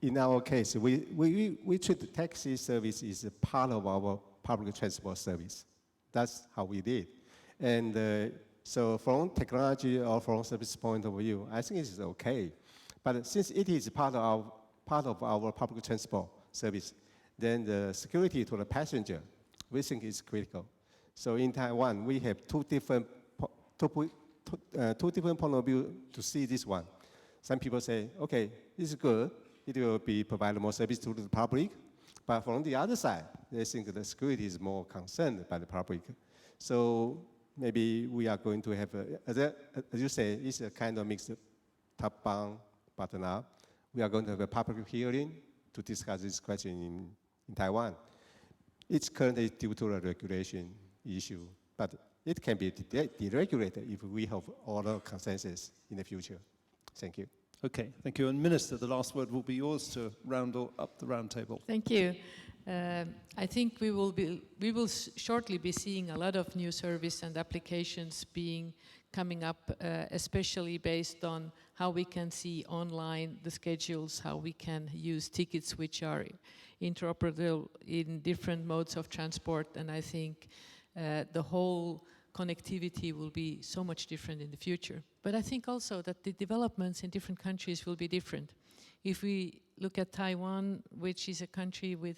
in our case, we treat the taxi service as a part of our public transport service. That's how we did. And so from technology or from service point of view, I think it's okay. But since it is part of our public transport service, then the security to the passenger, we think is critical. So in Taiwan, we have two different point of view to see this one. Some people say, okay, this is good. It will be provide more service to the public. But from the other side, they think the security is more concerned by the public. So maybe we are going to have, as you say, it's a kind of mixed top-down, bottom-up. We are going to have a public hearing to discuss this question in Taiwan. It's currently due to a regulation issue, but it can be deregulated if we have all the consensus in the future. Thank you. Okay, thank you. And Minister, the last word will be yours to round up the round table. Thank you. I think we will shortly be seeing a lot of new service and applications coming up, especially based on how we can see online the schedules, how we can use tickets which are interoperable in different modes of transport, and I think the whole connectivity will be so much different in the future. But I think also that the developments in different countries will be different. If we look at Taiwan, which is a country with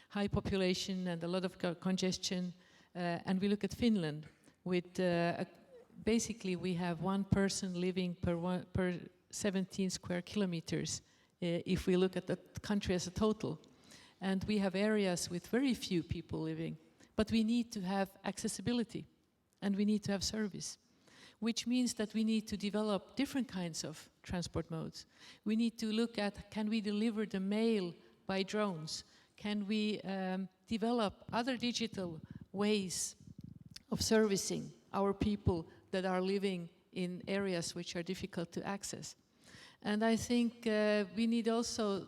high population and a lot of congestion, and we look at Finland, with basically we have one person living per 17 square kilometers, if we look at the country as a total. And we have areas with very few people living, but we need to have accessibility and we need to have service, which means that we need to develop different kinds of transport modes. We need to look at, can we deliver the mail by drones? Can we develop other digital ways of servicing our people that are living in areas which are difficult to access? And I think we need also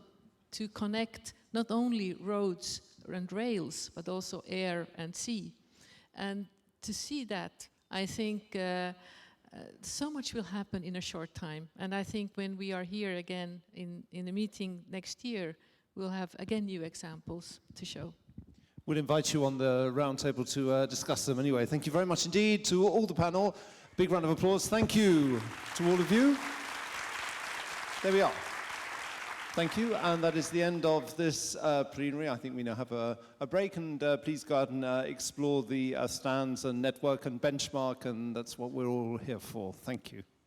to connect not only roads and rails, but also air and sea. And to see that, I think so much will happen in a short time. And I think when we are here again in the meeting next year, we'll have again new examples to show. We'll invite you on the round table to discuss them anyway. Thank you very much indeed to all the panel. Big round of applause. Thank you to all of you. There we are. Thank you, and that is the end of this plenary. I think we now have a break, and please go out and explore the stands and network and benchmark, and that's what we're all here for. Thank you.